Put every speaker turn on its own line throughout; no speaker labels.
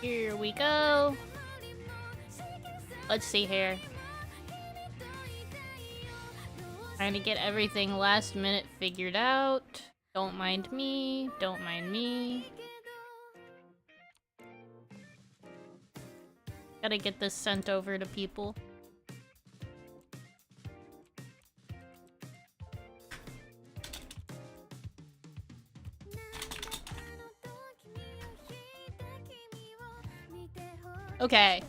Here we go. Let's see here. Trying to get everything last minute figured out. Don't mind me. Don't mind me. Gotta get this sent over to people. Okay.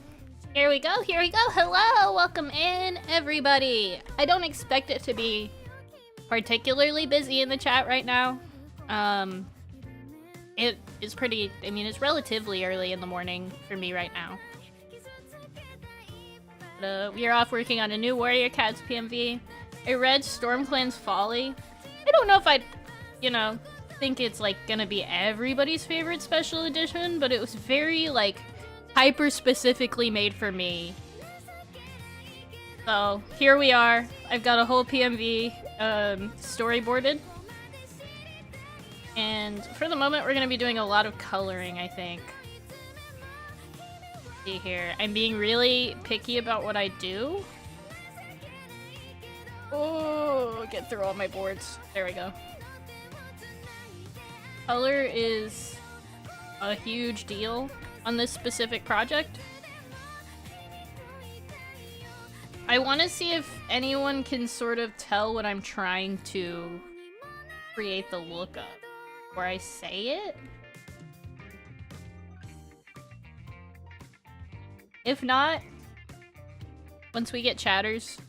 Here we go, here we go. Hello, welcome in, everybody. I don't expect it to be particularly busy in the chat right now. It is pretty, I mean, it's relatively early in the morning for me right now. But, we are off working on a new Warrior Cats PMV. I read Stormclan's Folly. I don't know if I'd, you know, think it's, like, gonna be everybody's favorite special edition, but it was very, like, hyper-specifically made for me. So, here we are. I've got a whole PMV storyboarded. And for the moment, we're gonna be doing a lot of coloring, I think. Let's see here. I'm being really picky about what I do. Oh, get through all my boards. There we go. Color is a huge deal on this specific project. I want to see if anyone can sort of tell what I'm trying to create the look of, where I say it. If not, once we get chatters,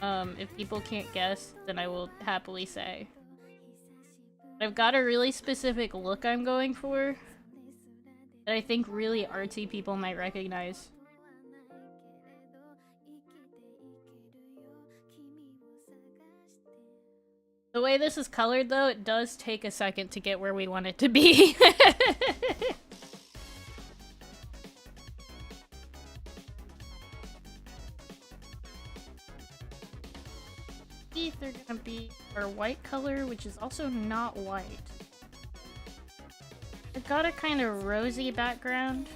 if people can't guess, then I will happily say. I've got a really specific look I'm going for that I think really artsy people might recognize. The way this is colored, though, it does take a second to get where we want it to be. Teeth are gonna be our white color, which is also not white. I've got a kind of rosy background.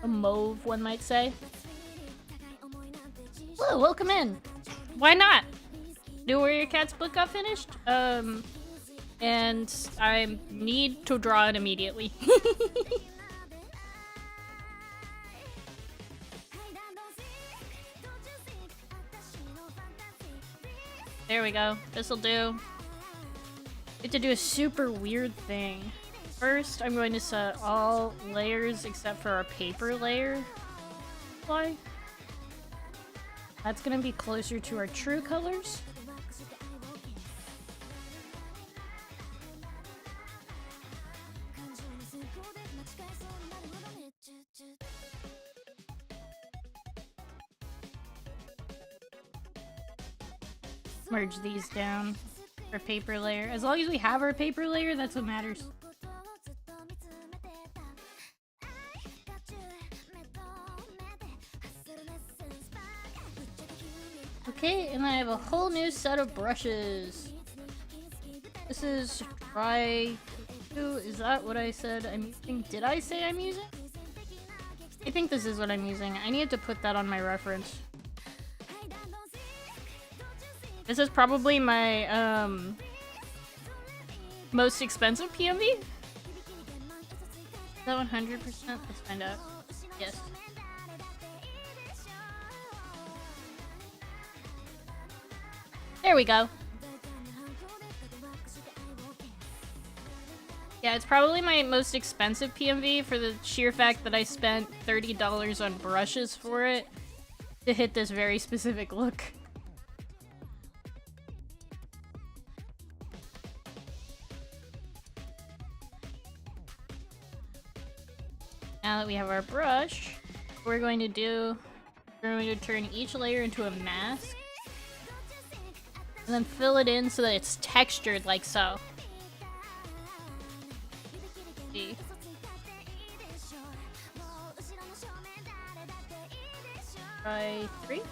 A mauve, one might say. Hello, welcome in! Why not? New Warrior Cats book got finished? And I need to draw it immediately. There we go. This'll do. Get to do a super weird thing. First, I'm going to set all layers except for our paper layer. Why? That's gonna be closer to our true colors. Merge these down for paper layer. As long as we have our paper layer, that's what matters. Okay, and I have a whole new set of brushes. This is Try... Is that what I said I'm using? Did I say I'm using? I think this is what I'm using. I need to put that on my reference. This is probably my, most expensive PMV? Is that 100%? Let's find out. Yes. There we go. Yeah, it's probably my most expensive PMV for the sheer fact that I spent $30 on brushes for it to hit this very specific look. Now that we have our brush, we're going to turn each layer into a mask. And then fill it in so that it's textured like so. See? Try 3.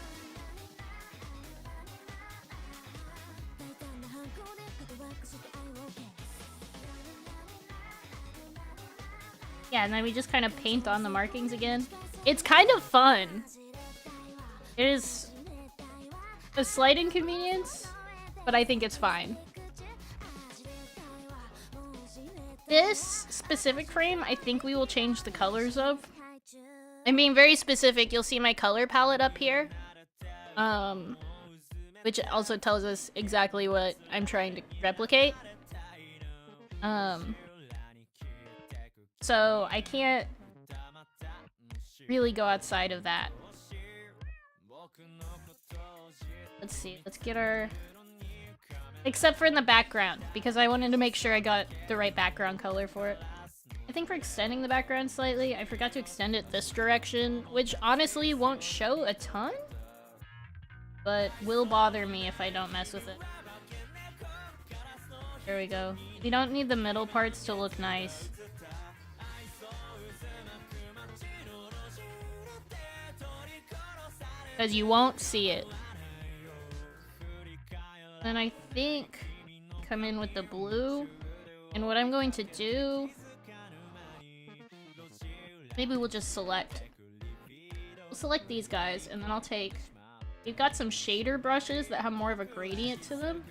Yeah, and then we just kind of paint on the markings again. It's kind of fun. It is a slight inconvenience, but I think it's fine. This specific frame, I think we will change the colors of. I'm being very specific. You'll see my color palette up here. Which also tells us exactly what I'm trying to replicate. So I can't really go outside of that. Let's see, let's get our... Except for in the background, because I wanted to make sure I got the right background color for it. I think we're extending the background slightly. I forgot to extend it this direction, which honestly won't show a ton, but will bother me if I don't mess with it. There we go. We don't need the middle parts to look nice. Because you won't see it. And I think come in with the blue. And what I'm going to do... Maybe we'll just select. We'll select these guys, and then I'll take... We've got some shader brushes that have more of a gradient to them.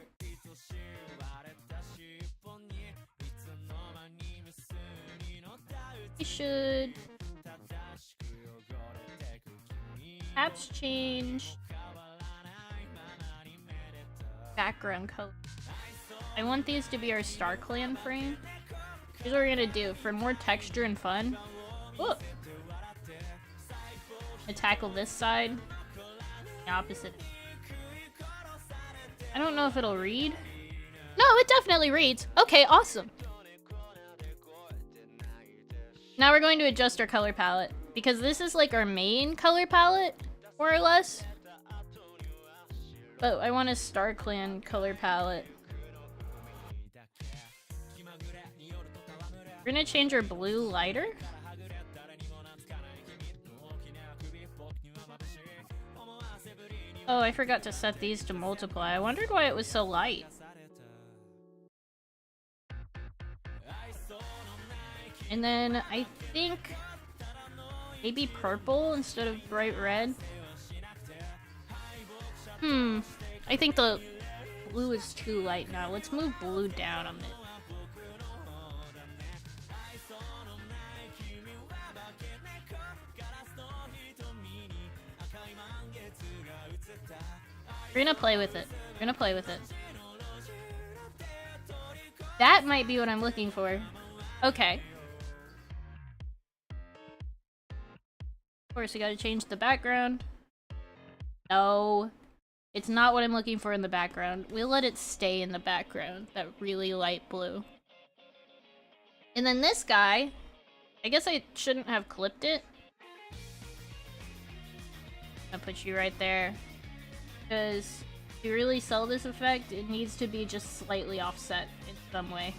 We should... Perhaps change... background color. I want these to be our Stormclan frame. Here's what we're gonna do. For more texture and fun... Ooh. I tackle this side. The opposite. I don't know if it'll read. No, it definitely reads. Okay, awesome. Now we're going to adjust our color palette, because this is like our main color palette, more or less. But I want a Stormclan color palette. We're gonna change our blue lighter. Oh, I forgot to set these to multiply. I wondered why it was so light. And then I think maybe purple instead of bright red. I think the blue is too light now. Let's move blue down a bit. We're gonna play with it. We're gonna play with it. That might be what I'm looking for. Okay. Of course, we gotta change the background. No. It's not what I'm looking for in the background. We'll let it stay in the background. That really light blue. And then this guy... I guess I shouldn't have clipped it. I'll put you right there. Because to really sell this effect, it needs to be just slightly offset in some way.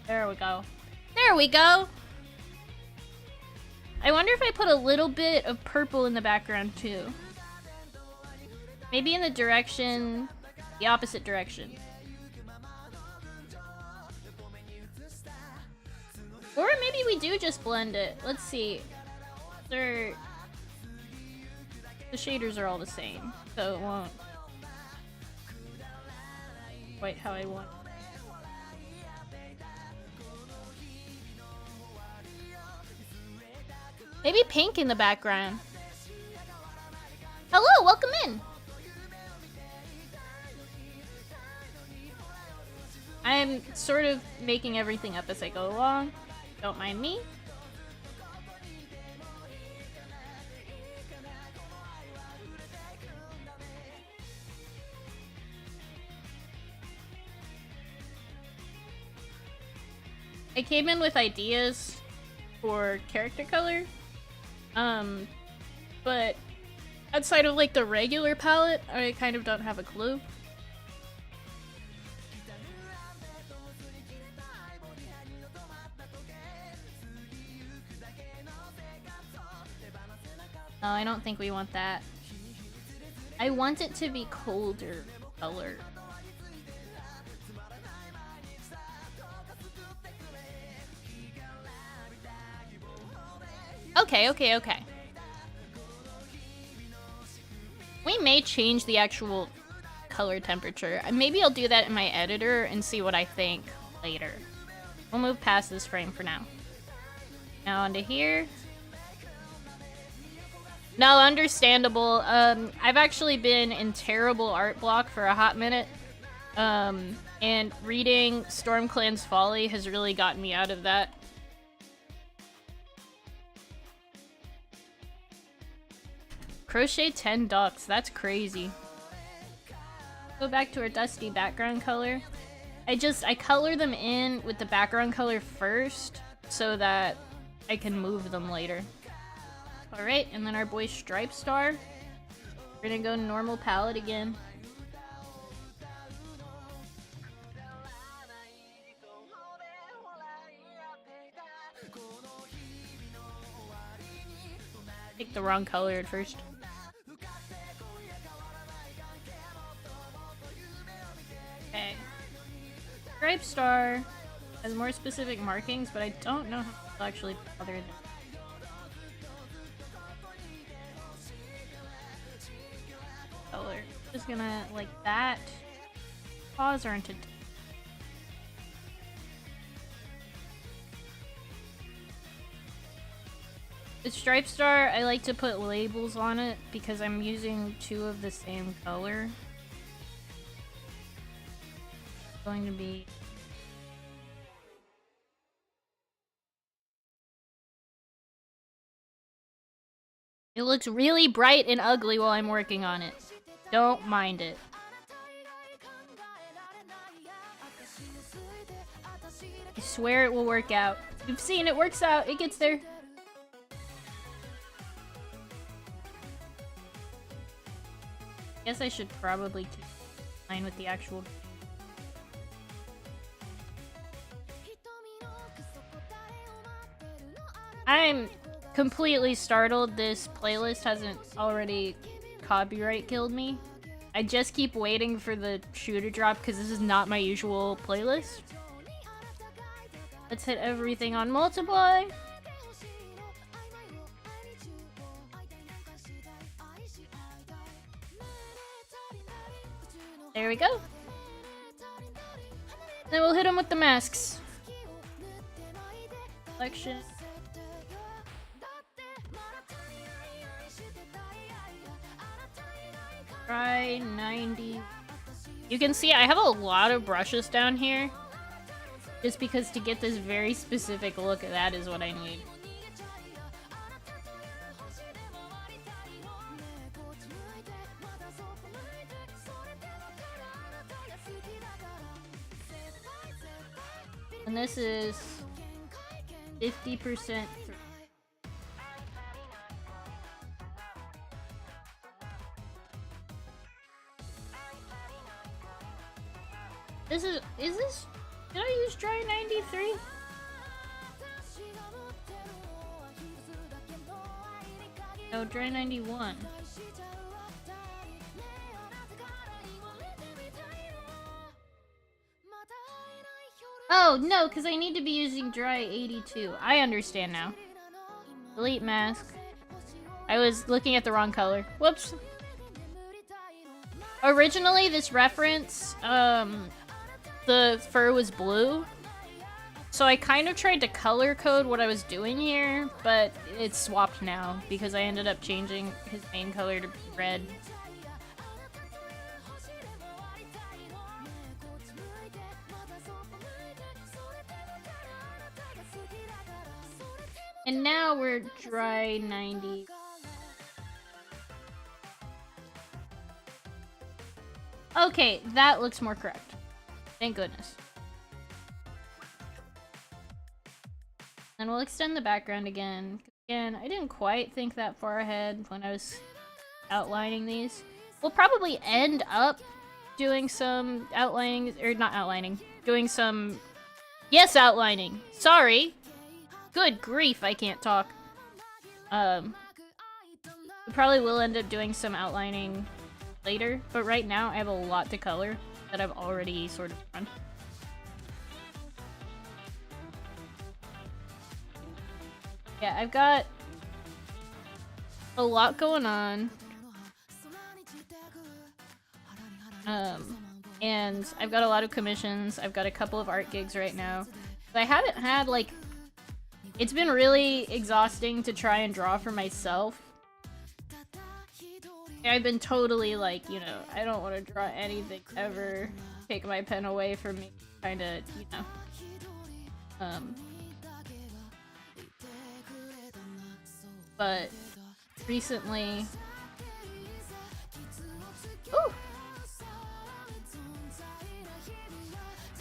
There we go. There we go! I wonder if I put a little bit of purple in the background too. Maybe in the direction... the opposite direction. Or maybe we do just blend it. Let's see. The shaders are all the same, so it won't quite how I want. Maybe pink in the background. Hello, welcome in! I'm sort of making everything up as I go along. Don't mind me. I came in with ideas for character color, but outside of like the regular palette, I kind of don't have a clue. No, I don't think we want that. I want it to be colder color. Okay, okay, okay. We may change the actual color temperature. Maybe I'll do that in my editor and see what I think later. We'll move past this frame for now. Now onto here. No, understandable. I've actually been in terrible art block for a hot minute. And reading Stormclan's Folly has really gotten me out of that. Crochet 10 ducks, that's crazy. Go back to our dusty background color. I color them in with the background color first so that I can move them later. Alright, and then our boy Stripe Star. We're gonna go normal palette again. Pick the wrong color at first. Okay. Stripe Star has more specific markings, but I don't know how to actually bother them. Color. Just gonna, like that. Paws aren't a... The Stripe Star, I like to put labels on it because I'm using two of the same color. It's going to be... It looks really bright and ugly while I'm working on it. Don't mind it. I swear it will work out. You've seen it works out. It gets there. Guess I should probably keep in line with the actual... I'm completely startled this playlist hasn't already copyright killed me. I just keep waiting for the shoe to drop because this is not my usual playlist. Let's hit everything on multiply. There we go. Then we'll hit them with the masks. Selection. Try 90. You can see I have a lot of brushes down here. Just because to get this very specific look at that is what I need. And this is 50%. Is this, did I use dry 93? No, dry 91. Oh, no, because I need to be using dry 82. I understand now. Delete mask. I was looking at the wrong color. Whoops. Originally, this reference, the fur was blue. So I kind of tried to color code what I was doing here, but it's swapped now because I ended up changing his main color to red. And now we're dry 90. Okay, that looks more correct. Thank goodness. And we'll extend the background again. Again, I didn't quite think that far ahead when I was outlining these. We'll probably end up doing some outlining, or not outlining, doing some... Yes, outlining! Sorry! Good grief, I can't talk. We probably will end up doing some outlining later, but right now I have a lot to color that I've already sort of done. Yeah, I've got A lot going on. And I've got a lot of commissions. I've got a couple of art gigs right now. But I haven't had, like... It's been really exhausting to try and draw for myself. I've been totally like, you know, I don't want to draw anything ever. Take my pen away from me. Kinda, you know. But recently... Ooh!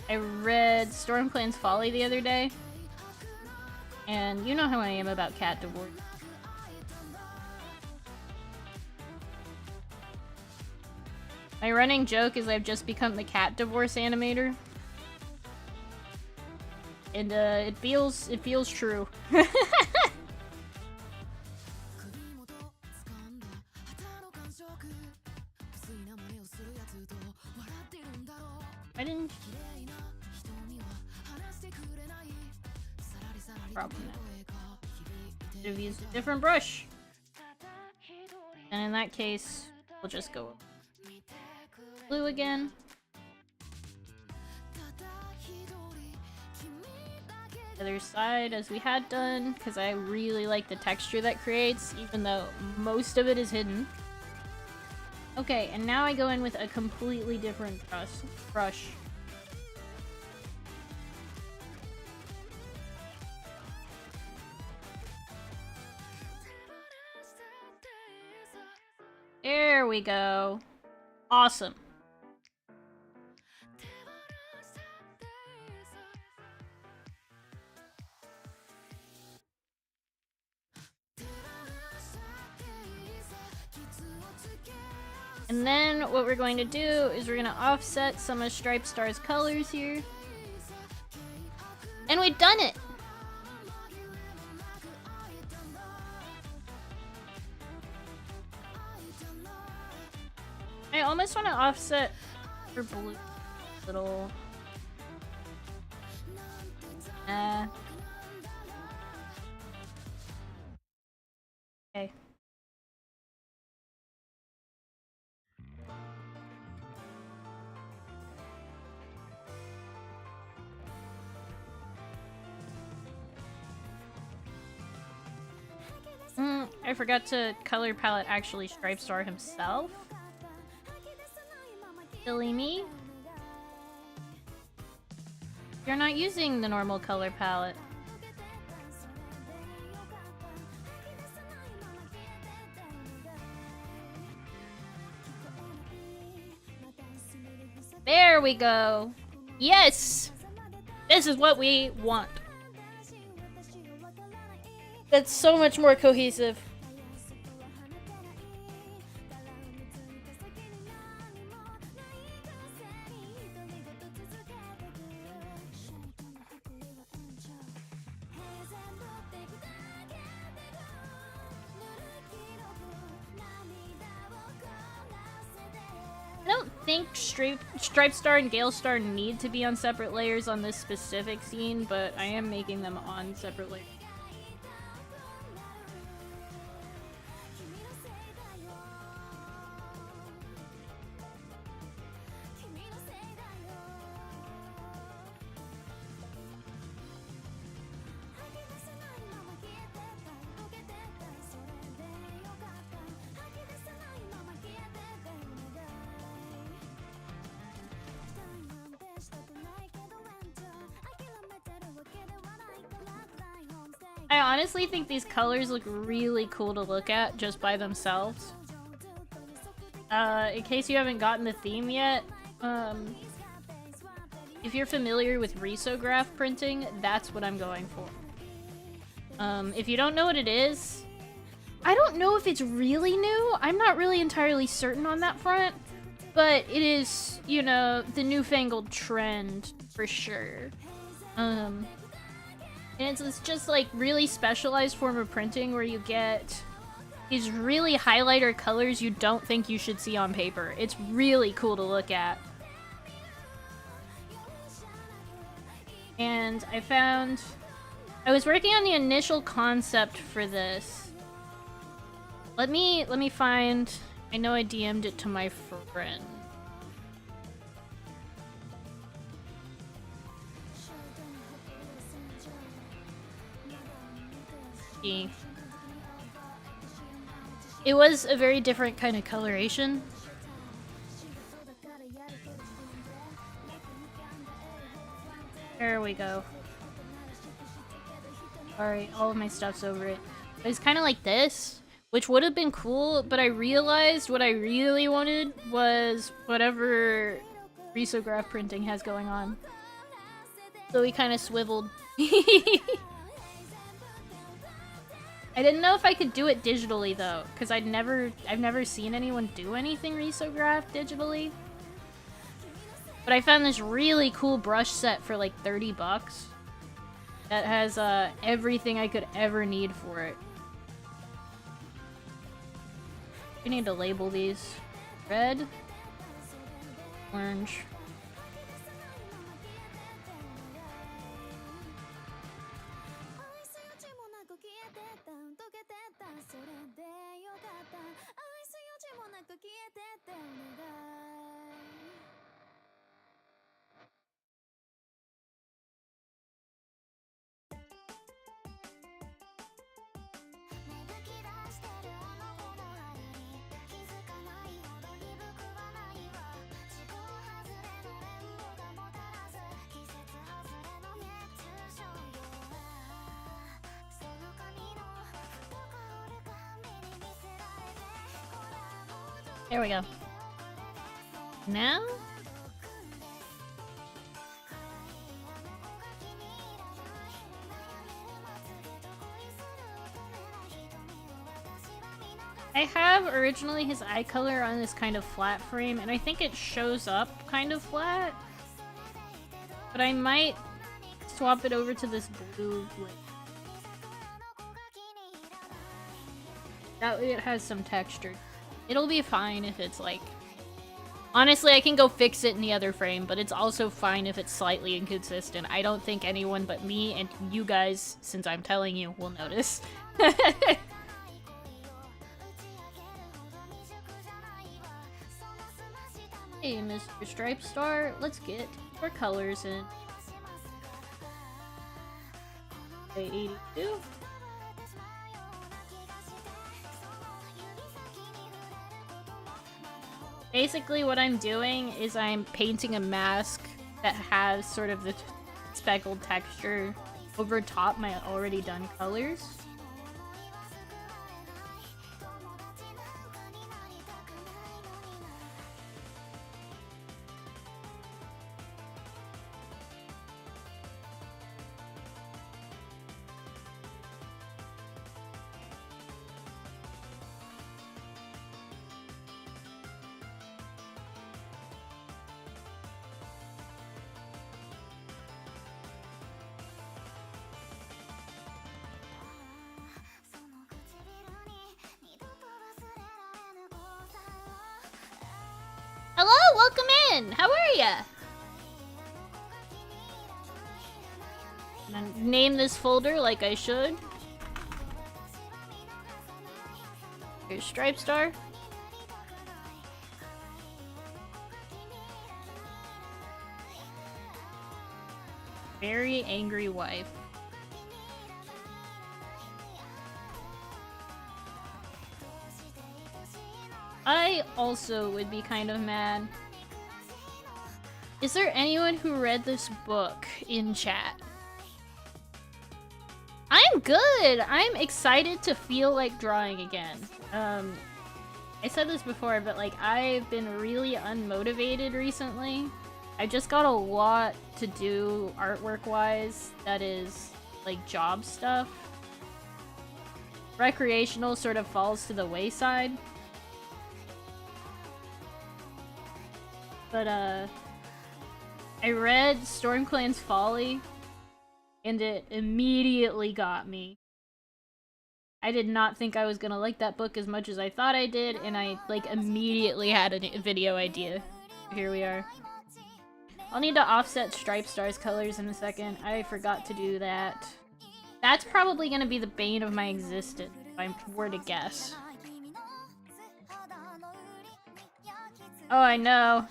I read Stormclan's Folly the other day. And you know how I am about cat divorce. My running joke is I've just become the cat divorce animator. And it feels true. I didn't... Problem now. Should have used a different brush. And in that case, we'll just go blue again. Other side as we had done, because I really like the texture that creates, even though most of it is hidden. Okay, and now I go in with a completely different brush. There we go. Awesome. And then what we're going to do is we're going to offset some of Stripe Star's colors here. And we've done it! I almost want to offset her blue little... Okay. I forgot to color palette actually Stripe Star himself. Silly me. You're not using the normal color palette. There we go. Yes! This is what we want. That's so much more cohesive. I don't think Stripe Star and Gale Star need to be on separate layers on this specific scene, but I am making them on separate layers. I honestly think these colors look really cool to look at just by themselves. In case you haven't gotten the theme yet, if you're familiar with Risograph printing, that's what I'm going for. If you don't know what it is, I don't know if it's really new. I'm not really entirely certain on that front, but it is, you know, the newfangled trend for sure. And it's just like really specialized form of printing where you get these really highlighter colors you don't think you should see on paper. It's really cool to look at. And I was working on the initial concept for this. Let me find... I know I DM'd it to my friend. It was a very different kind of coloration. There we go. Alright, all of my stuff's over it. It's kind of like this, which would have been cool, but I realized what I really wanted was whatever Risograph printing has going on. So we kind of swiveled. I didn't know if I could do it digitally though, because I've never seen anyone do anything Risograph digitally. But I found this really cool brush set for like 30 bucks that has everything I could ever need for it. I need to label these. Red, orange. There we go. Now? I have originally his eye color on this kind of flat frame, and I think it shows up kind of flat. But I might swap it over to this blue. That way it has some texture. It'll be fine if it's like... Honestly, I can go fix it in the other frame, but it's also fine if it's slightly inconsistent. I don't think anyone but me and you guys, since I'm telling you, will notice. Hey, Mr. Stripe Star, let's get our colors in. 82. Basically what I'm doing is I'm painting a mask that has sort of the speckled texture over top my already done colors. Hello, welcome in! How are ya? I'm gonna name this folder like I should. Here's Stripe Star. Very angry wife. I also would be kind of mad. Is there anyone who read this book in chat? I'm good! I'm excited to feel like drawing again. I said this before, but like, I've been really unmotivated recently. I just got a lot to do artwork-wise that is, like, job stuff. Recreational sort of falls to the wayside. But, I read Stormclan's Folly, and it immediately got me. I did not think I was gonna like that book as much as I thought I did, and I, like, immediately had a video idea. Here we are. I'll need to offset Stripe Star's colors in a second. I forgot to do that. That's probably gonna be the bane of my existence, if I were to guess. Oh, I know.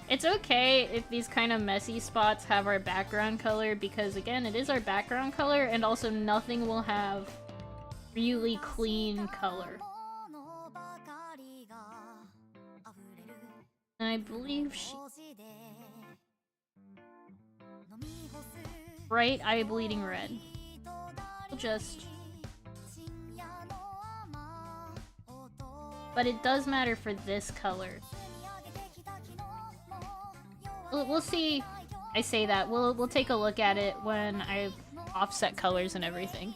It's okay if these kind of messy spots have our background color, because again, it is our background color, and also nothing will have really clean color. And I believe she... Bright eye bleeding red. We'll just... But it does matter for this color. We'll see. I say that. We'll take a look at it when I offset colors and everything.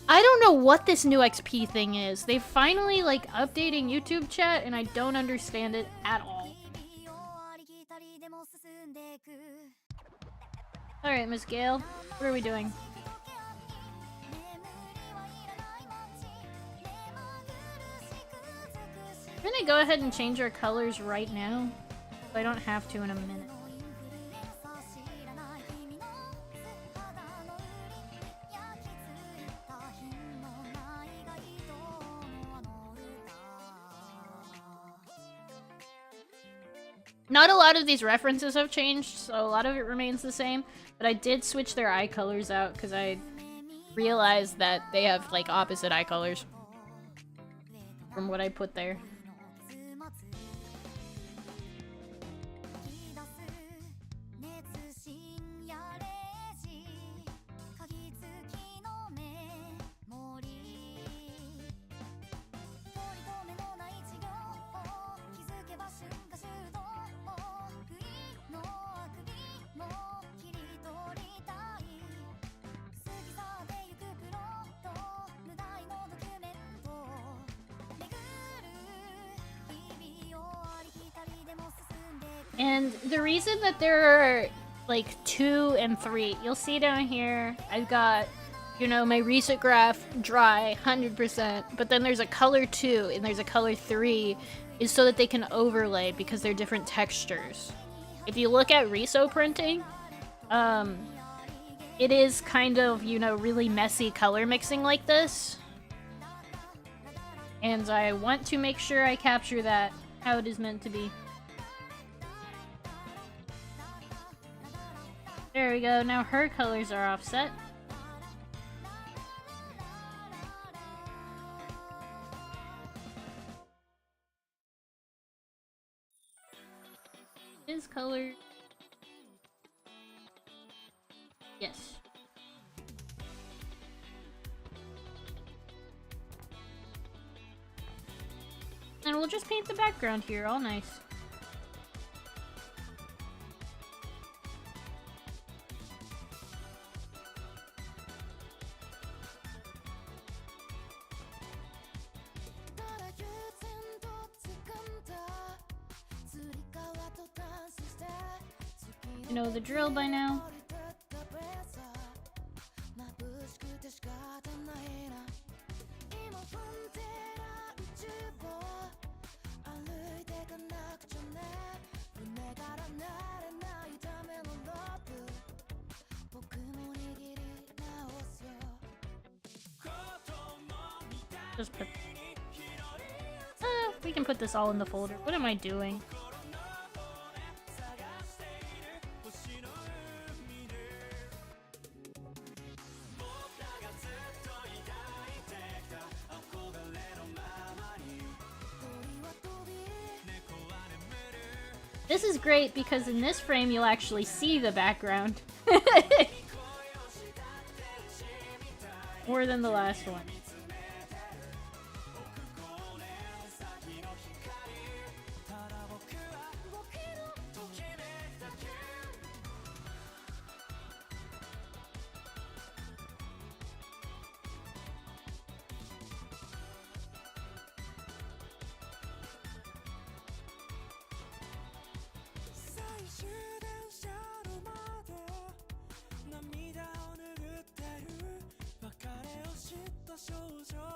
I don't know what this new XP thing is. They finally like updating YouTube chat and I don't understand it at all. Alright, Miss Gale. What are we doing? I'm gonna go ahead and change our colors right now. I don't have to in a minute. Not a lot of these references have changed, so a lot of it remains the same, but I did switch their eye colors out because I realized that they have like opposite eye colors from what I put there. And the reason that there are like 2 and 3, you'll see down here, I've got, you know, my Risograph dry 100%, but then there's a color 2 and there's a color 3 is so that they can overlay because they're different textures. If you look at Riso printing, it is kind of, you know, really messy color mixing like this. And I want to make sure I capture that how it is meant to be. There we go, now her colors are offset. His color... Yes. And we'll just paint the background here, all nice. You know the drill by now. Just put... we can put this all in the folder. What am I doing? This is great because in this frame you'll actually see the background. More than the last one.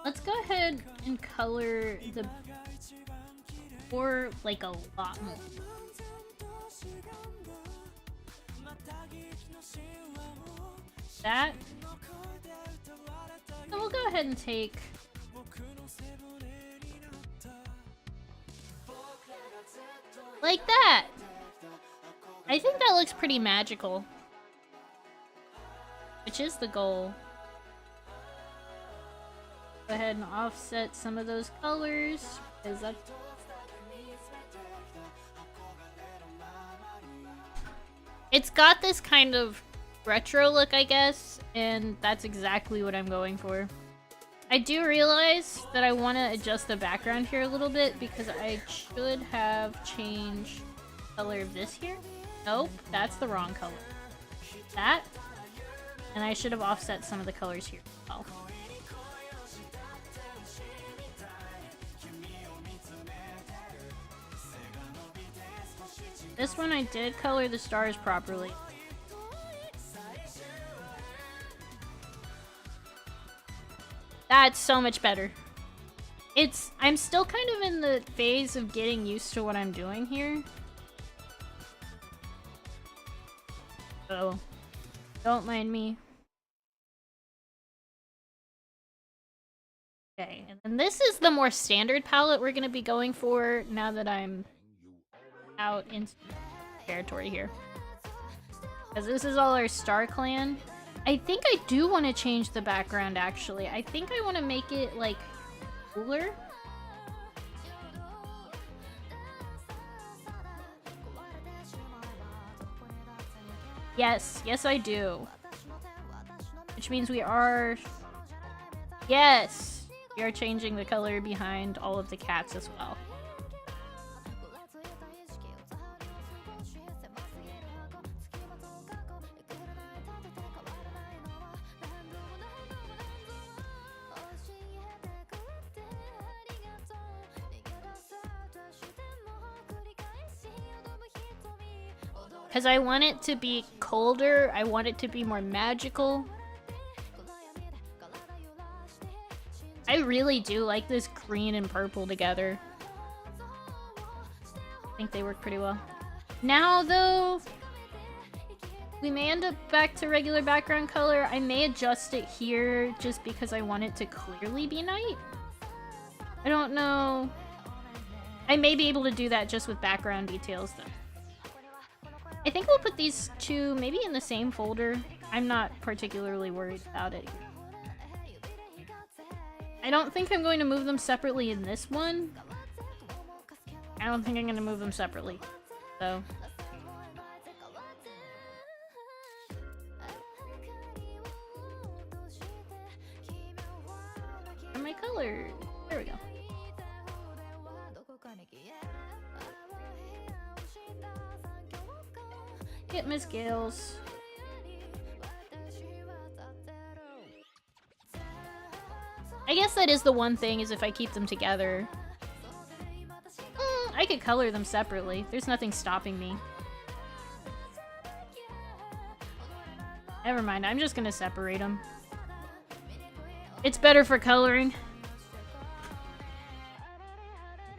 Let's go ahead and color the or like a lot more. That. So we'll go ahead and take... like that! I think that looks pretty magical. Which is the goal. Go ahead and offset some of those colors, because that's... it's got this kind of retro look, I guess, and that's exactly what I'm going for. I do realize that I want to adjust the background here a little bit because I should have changed the color of this here. Nope, that's the wrong color. That, and I should have offset some of the colors here as well. This one I did color the stars properly. That's so much better. I'm still kind of in the phase of getting used to what I'm doing here. So, don't mind me. Okay, and then this is the more standard palette we're gonna be going for now that I'm out into territory here. Because this is all our Stormclan. I think I do want to change the background, actually. I think I want to make it, like, cooler. Yes, yes I do. Which means we are... yes! We are changing the color behind all of the cats as well. Because I want it to be colder, I want it to be more magical. I really do like this green and purple together. I think they work pretty well. Now, though, we may end up back to regular background color. I may adjust it here just because I want it to clearly be night. I don't know. I may be able to do that just with background details, though. I think we'll put these two maybe in the same folder. I'm not particularly worried about it. I don't think I'm going to move them separately in this one. I don't think I'm going to move them separately, so... where are my colors? There we go. Get Miss Gales. I guess that is the one thing, is if I keep them together. I could color them separately. There's nothing stopping me. Never mind, I'm just gonna separate them. It's better for coloring.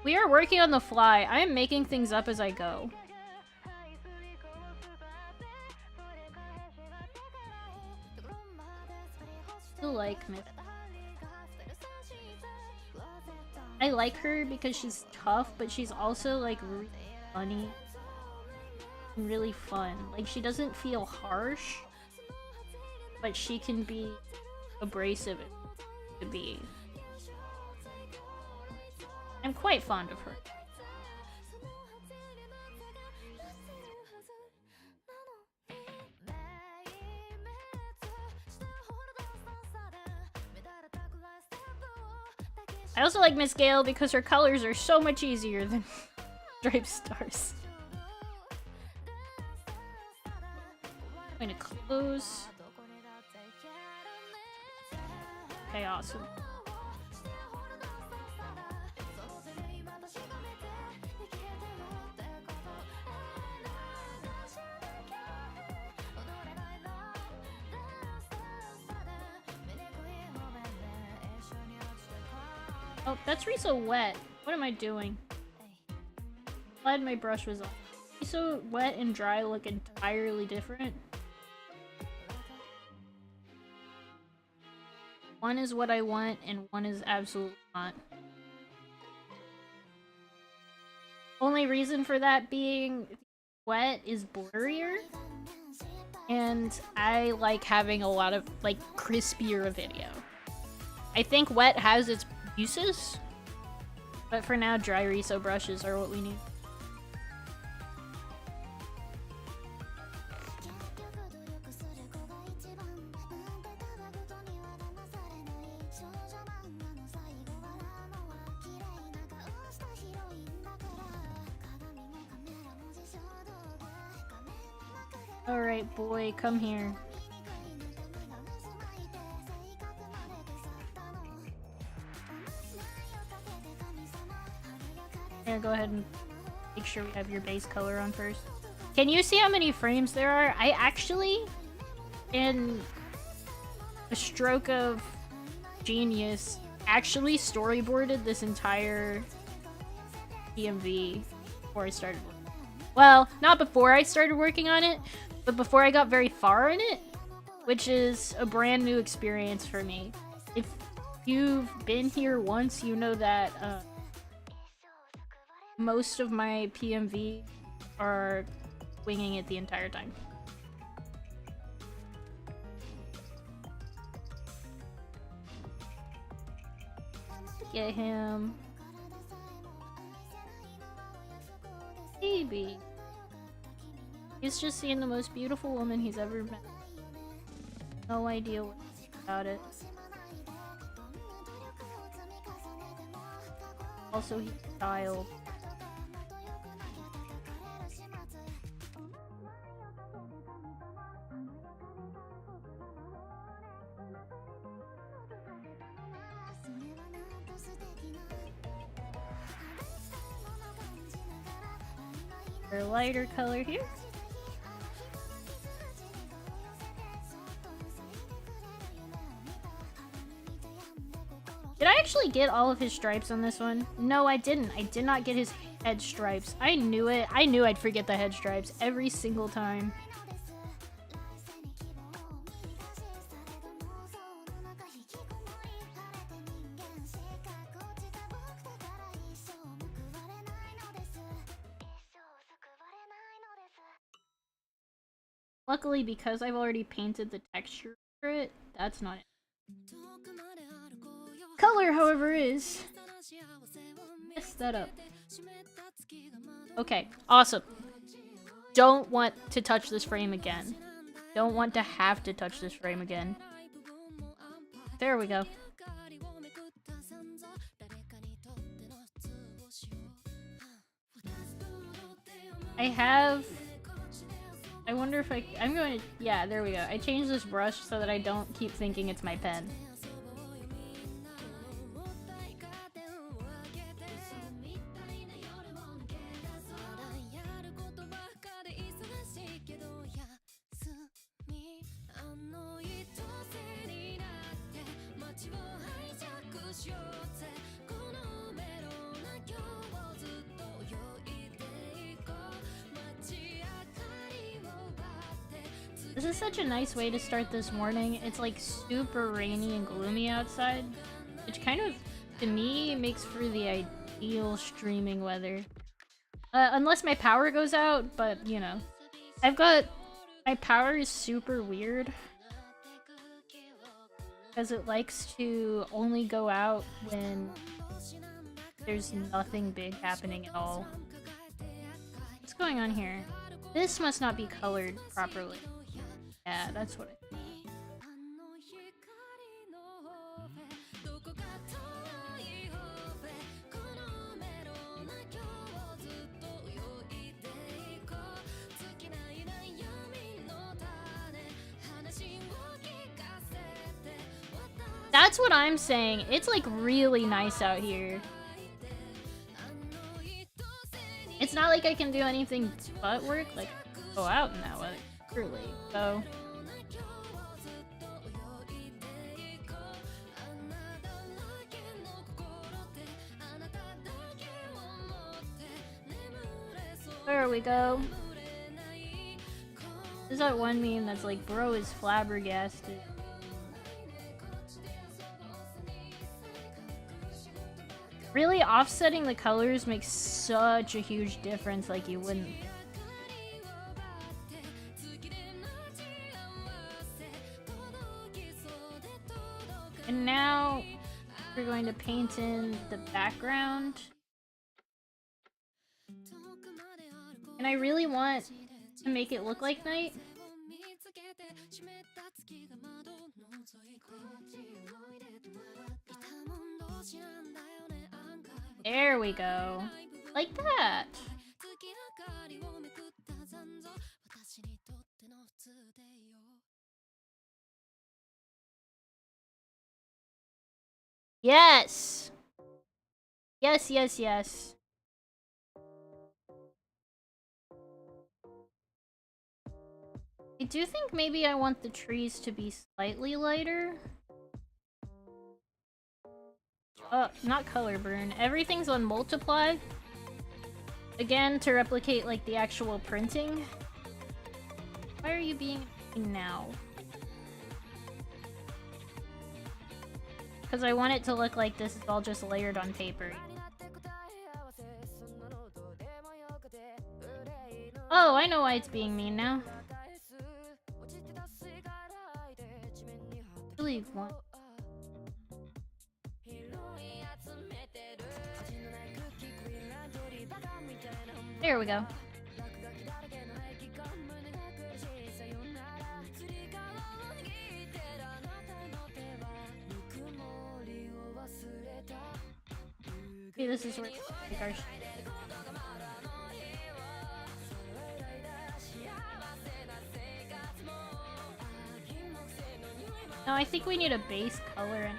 We are working on the fly. I am making things up as I go. Still like Myth. I like her because she's tough, but she's also like really funny and really fun. Like, she doesn't feel harsh, but she can be abrasive to be. I'm quite fond of her. I also like Miss Gale because her colors are so much easier than striped stars. I'm going to close. Okay, awesome. Oh, that's Riso wet. What am I doing? Glad my brush was off. Riso wet and dry look entirely different. One is what I want, and one is absolutely not. Only reason for that being wet is blurrier, and I like having a lot of, like, crispier video. I think wet has its uses, but for now, dry Riso brushes are what we need. Alright, boy, come here. Here, go ahead and make sure we have your base color on first. Can you see how many frames there are? I actually, in a stroke of genius, actually storyboarded this entire PMV before I started working. Well, not before I started working on it, but before I got very far in it, which is a brand new experience for me. If you've been here once, you know that most of my PMV are winging it the entire time. Get him. Baby. He's just seeing the most beautiful woman he's ever met. No idea what about it. Also, he's a child. A lighter color here. Did I actually get all of his stripes on this one? No, I didn't. I did not get his head stripes. I knew it. I knew I'd forget the head stripes every single time. Luckily, because I've already painted the texture for it, that's not it. Color, however, is... Mess that up. Okay, awesome. Don't want to touch this frame again. Don't want to have to touch this frame again. There we go. I wonder if I'm going to... Yeah, there we go. I changed this brush so that I don't keep thinking it's my pen. This is such a nice way to start this morning. It's like super rainy and gloomy outside, which kind of, to me, makes for the ideal streaming weather. Unless my power goes out, but you know. My power is super weird. Because it likes to only go out when there's nothing big happening at all. What's going on here? This must not be colored properly. Yeah, that's what I think. That's what I'm saying. It's like really nice out here. It's not like I can do anything but work, like go out in that weather. Truly, so. There we go. There's that one meme that's like, bro is flabbergasted. Really, offsetting the colors makes such a huge difference, like you wouldn't. And now we're going to paint in the background. And I really want to make it look like night. There we go. Like that. Yes! Yes, yes, yes. I do think maybe I want the trees to be slightly lighter. Not color burn. Everything's on multiply. Again, to replicate, like, the actual printing. Why are you being now? Because I want it to look like this is all just layered on paper. Oh, I know why it's being mean now. Really want. There we go. Okay, this is where like our no, I think we need a base color and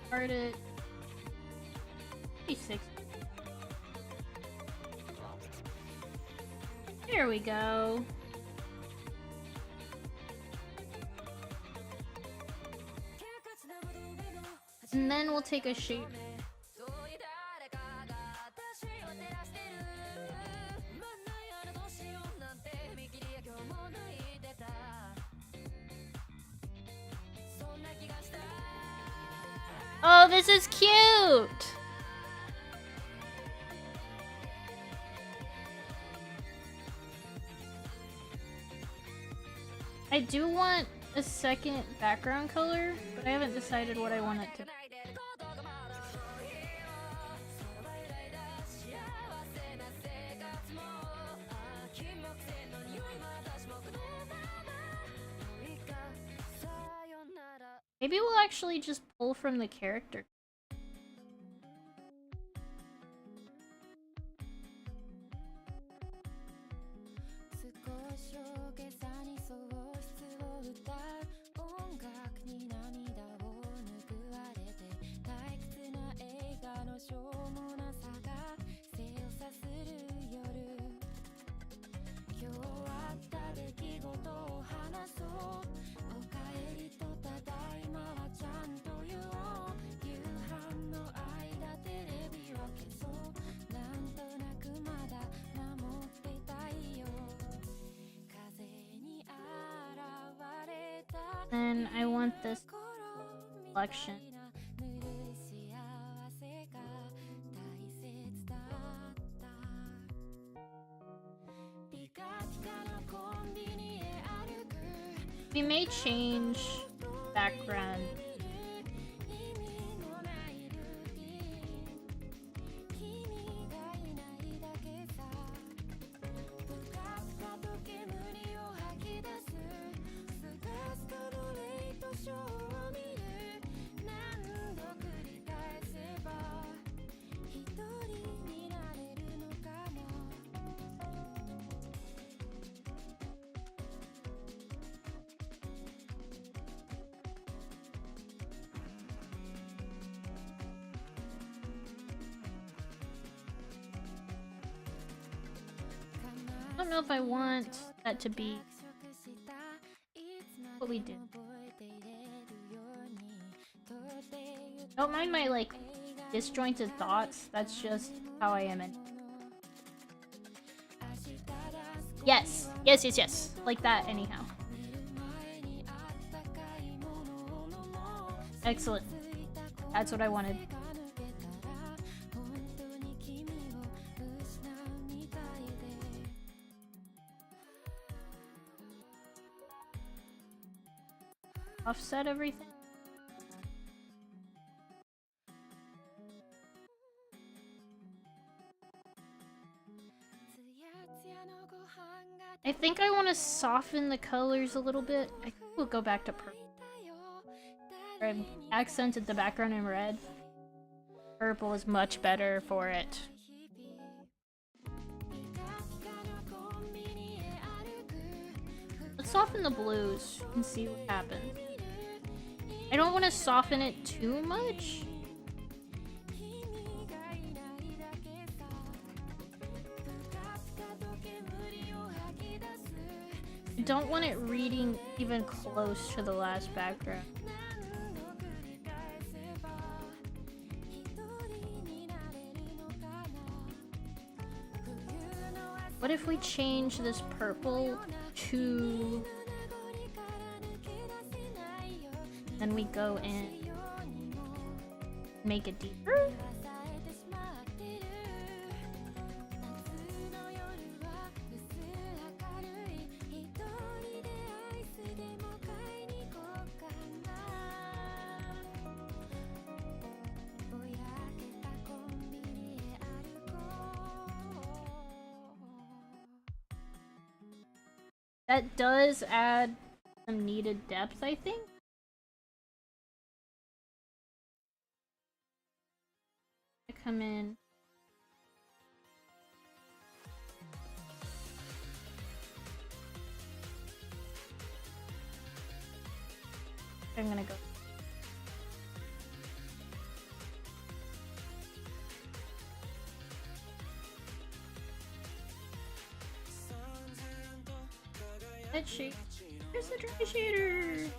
start it 56. There we go. And then we'll take a shape. Oh, this is cute! I do want a second background color, but I haven't decided what I want it to be. Maybe we'll actually just pull from the character. Then I want this collection. We may change background. I don't know if I want that to be what we did. Don't mind my, like, disjointed thoughts. That's just how I am in. Yes. Yes, yes, yes. Like that, anyhow. Excellent. That's what I wanted. Offset everything. I think I want to soften the colors a little bit. I think we'll go back to purple. I've accented the background in red. Purple is much better for it. Let's soften the blues and see what happens. I don't want to soften it too much. I don't want it reading even close to the last background. What if we change this purple to... Then we go in, make it deeper? That does add some needed depth, I think. I come in. I'm gonna go. That shade. Here's the dry shader.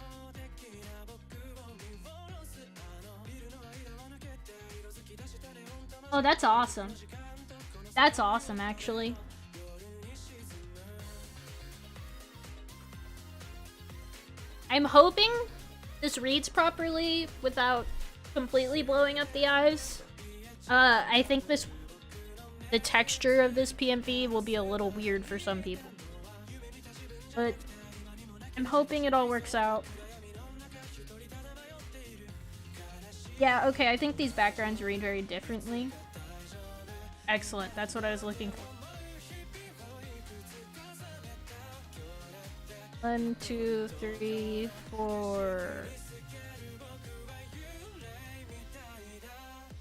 Oh, that's awesome. That's awesome, actually. I'm hoping this reads properly without completely blowing up the eyes. I think the texture of this PMV will be a little weird for some people. But I'm hoping it all works out. Yeah, okay, I think these backgrounds read very differently. Excellent, that's what I was looking for. 1, 2, 3, 4.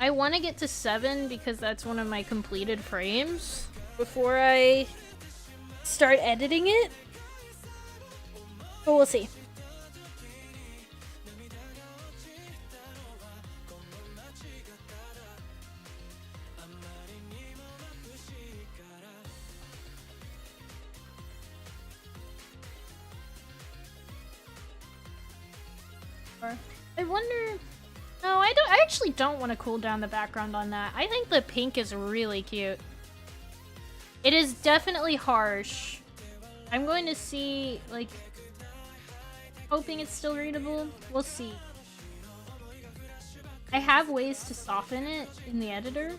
I want to get to 7 because that's one of my completed frames before I start editing it. But we'll see. I wonder... No, I actually don't want to cool down the background on that. I think the pink is really cute. It is definitely harsh. I'm going to see, like... Hoping it's still readable. We'll see. I have ways to soften it in the editor.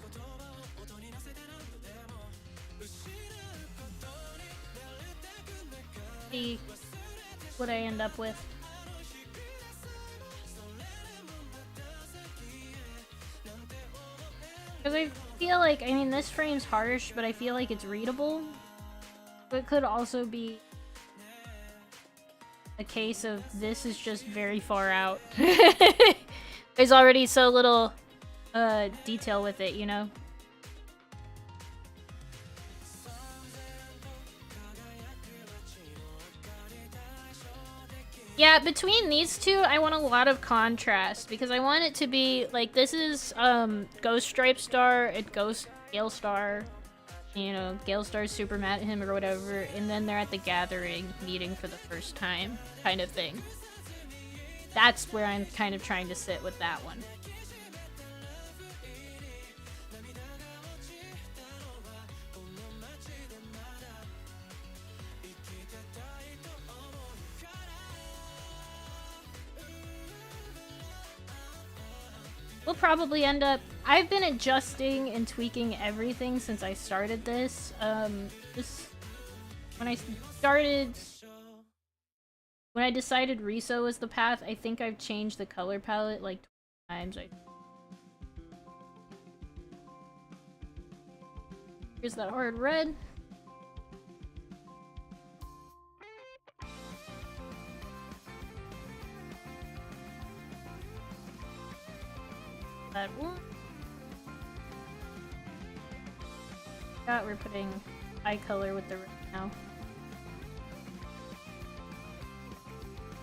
See what I end up with. Because I feel like, I mean, this frame's harsh, but I feel like it's readable. But it could also be a case of this is just very far out. There's already so little detail with it, you know? Yeah, between these two, I want a lot of contrast because I want it to be like this is Ghost Stripe Star and Ghost Gale Star. You know, Gale Star's super mad at him or whatever, and then they're at the gathering meeting for the first time, kind of thing. That's where I'm kind of trying to sit with that one. we'll probably end up... I've been adjusting and tweaking everything since I started this. When I started... When I decided Riso was the path, I think I've changed the color palette like 20 times. Here's that hard red. That one. We're putting eye color with the red now.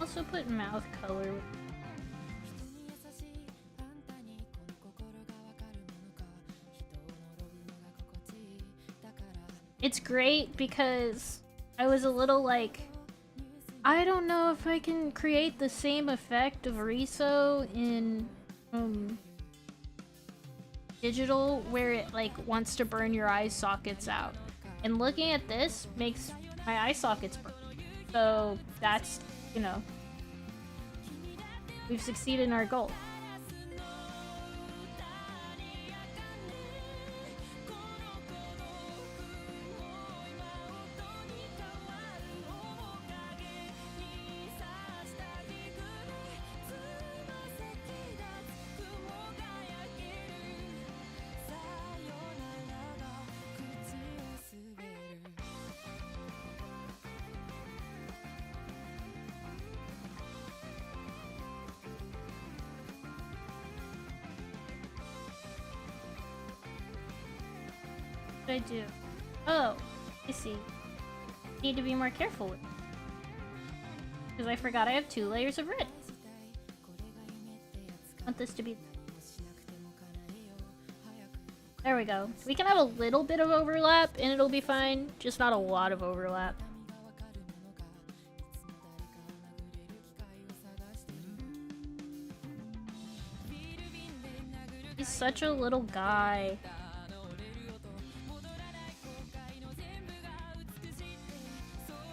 Also put mouth color with... It's great because I was a little like, I don't know if I can create the same effect of Riso in digital where it like wants to burn your eye sockets out. And looking at this makes my eye sockets burn. So that's, you know, we've succeeded in our goal. I do. Oh, I see. Need to be more careful with it. Because I forgot I have 2 layers of red. I want this to be... There we go. We can have a little bit of overlap and it'll be fine. Just not a lot of overlap. He's such a little guy.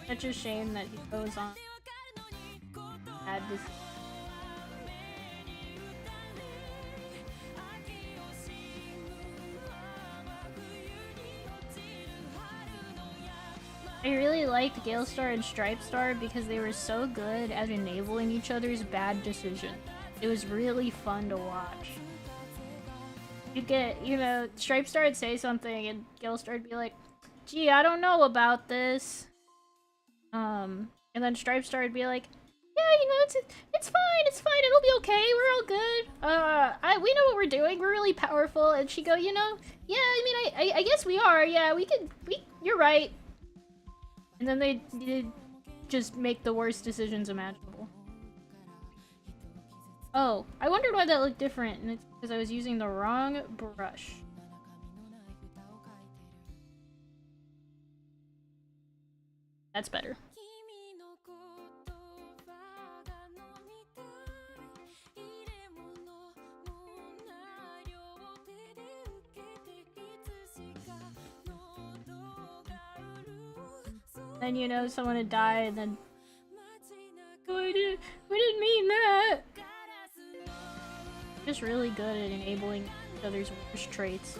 Such a shame that he goes on. Had this. I really liked Gale Star and Stripe Star because they were so good at enabling each other's bad decisions. It was really fun to watch. You get, you know, Stripe Star would say something and Gale Star would be like, gee, I don't know about this. And then Stripe Star would be like, yeah, you know, it's fine, it'll be okay, we're all good. We know what we're doing, we're really powerful. And she'd go, you know, yeah, I mean, I guess we are, yeah, you're right. And then they just make the worst decisions imaginable. Oh, I wondered why that looked different, and it's because I was using the wrong brush. That's better. Then you know someone had died, and then oh, we didn't mean that. Just really good at enabling each other's worst traits.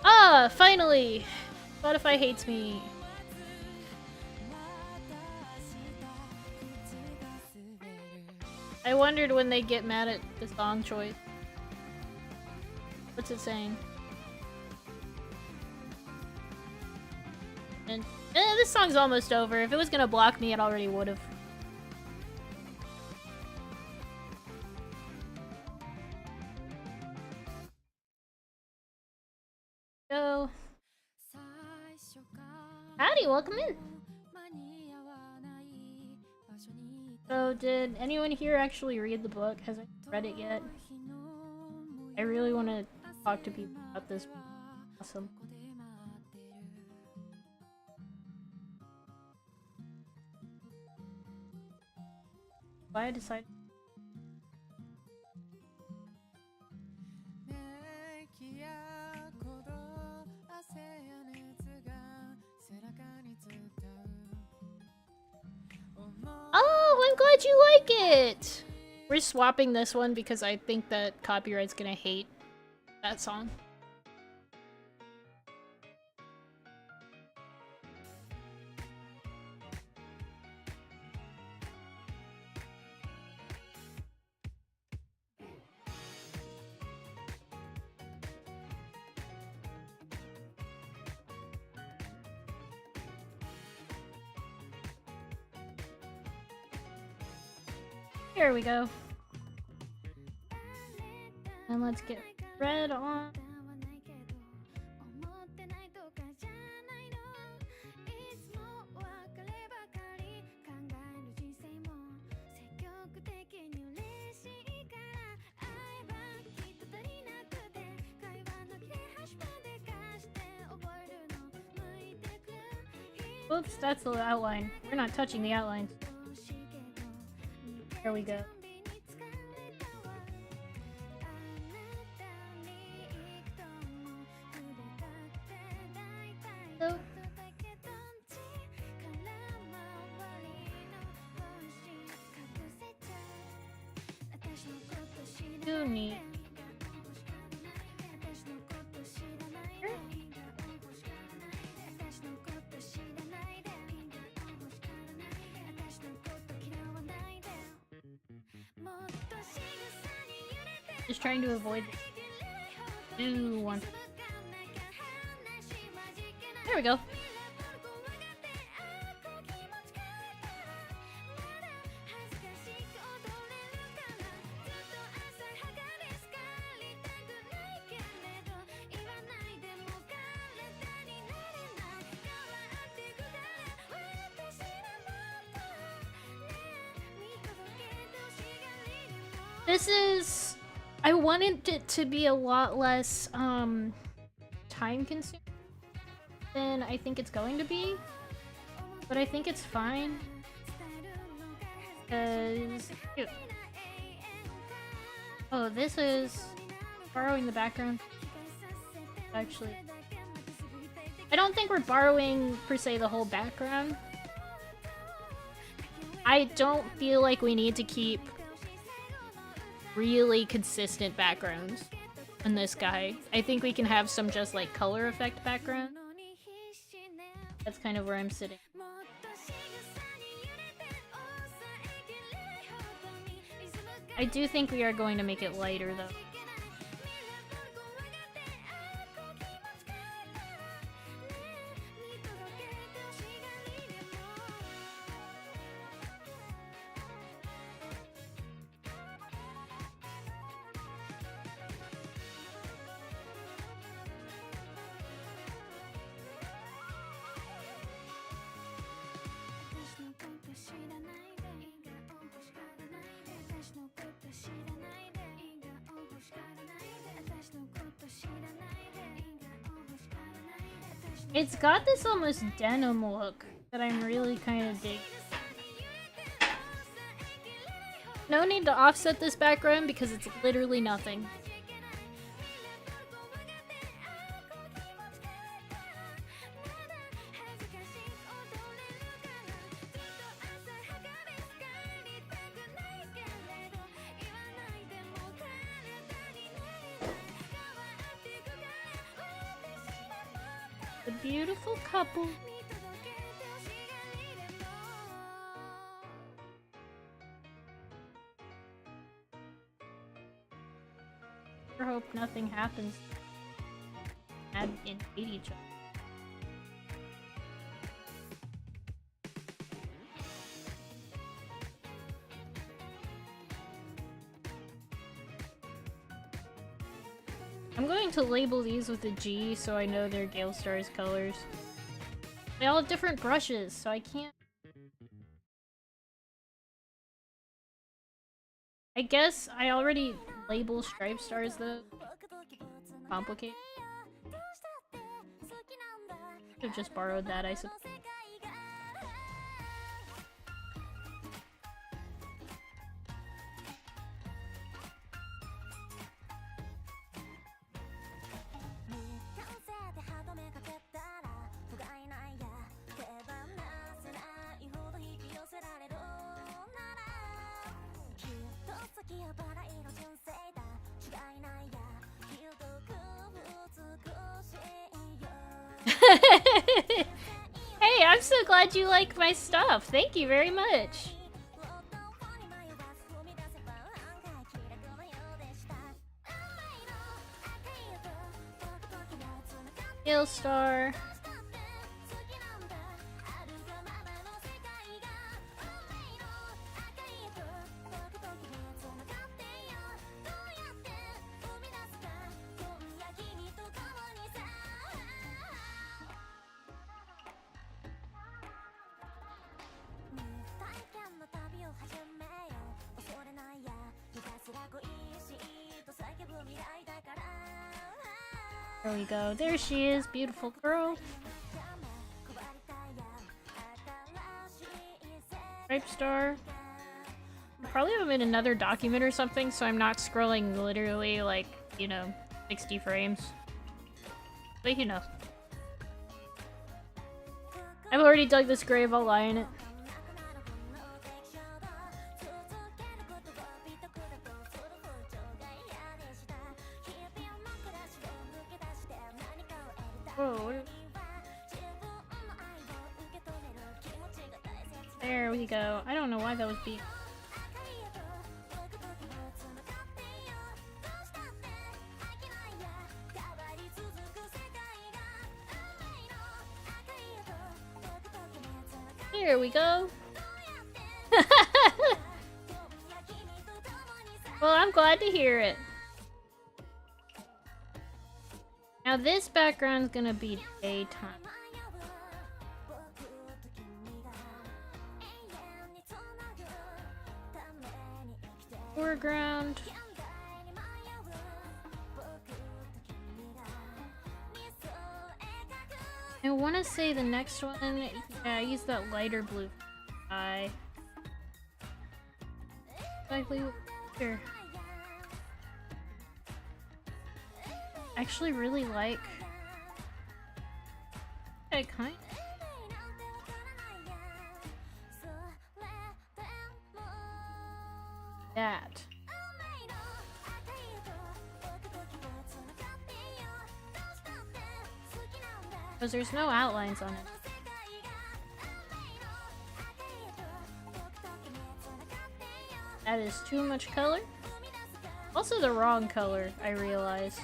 Ah, finally! Spotify hates me. I wondered when they get mad at the song choice. What's it saying? And this song's almost over. If it was gonna block me, it already would've. So... Howdy, welcome in! So, did anyone here actually read the book? Has I read it yet? I really want to talk to people about this. Awesome. Why I decided... glad you like it! We're swapping this one because I think that copyright's gonna hate that song. Here we go. And let's get red on. Oops, that's the outline. We're not touching the outlines. There we go. So, too neat. Just trying to avoid new one. There we go. This is... I wanted it to be a lot less, time consuming than I think it's going to be. But I think it's fine. Because... Oh, this is... borrowing the background. Actually... I don't think we're borrowing, per se, the whole background. I don't feel like we need to keep really consistent backgrounds on this guy. I think we can have some just like color effect background. That's kind of where I'm sitting. I do think we are going to make it lighter though. It's got this almost denim look that I'm really kind of digging. No need to offset this background because it's literally nothing. The beautiful couple. I hope nothing happens and hate each other. I'm going to label these with a G so I know they're Gale Star's colors. They all have different brushes, so I can't... I guess I already label Stripe Stars though. Complicated. Could have just borrowed that, I suppose. Hey, I'm so glad you like my stuff. Thank you very much. Hailstar. There we go. There she is, beautiful girl. Stripe Star. I'll probably have in another document or something, so I'm not scrolling literally like, you know, 60 frames. But you know. I've already dug this grave, I'll lie in it. Whoa. There we go. I don't know why that was beep. Here we go. Well, I'm glad to hear it. Now this background's gonna be daytime. Foreground. I want to say the next one, yeah, I use that lighter blue sky. Likely here. I actually really like. I kind. That. Because there's no outlines on it. That is too much color. Also the wrong color, I realize.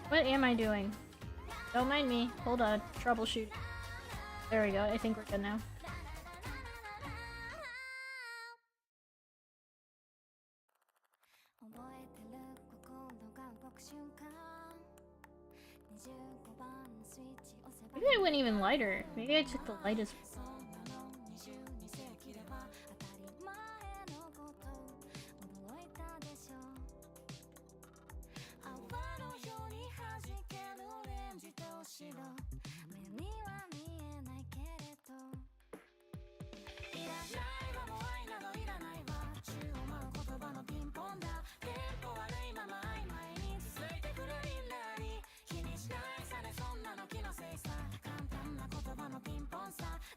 What am I doing? Don't mind me. Hold on. Troubleshoot. There we go. I think we're good now. Maybe I went even lighter. Maybe I took the lightest.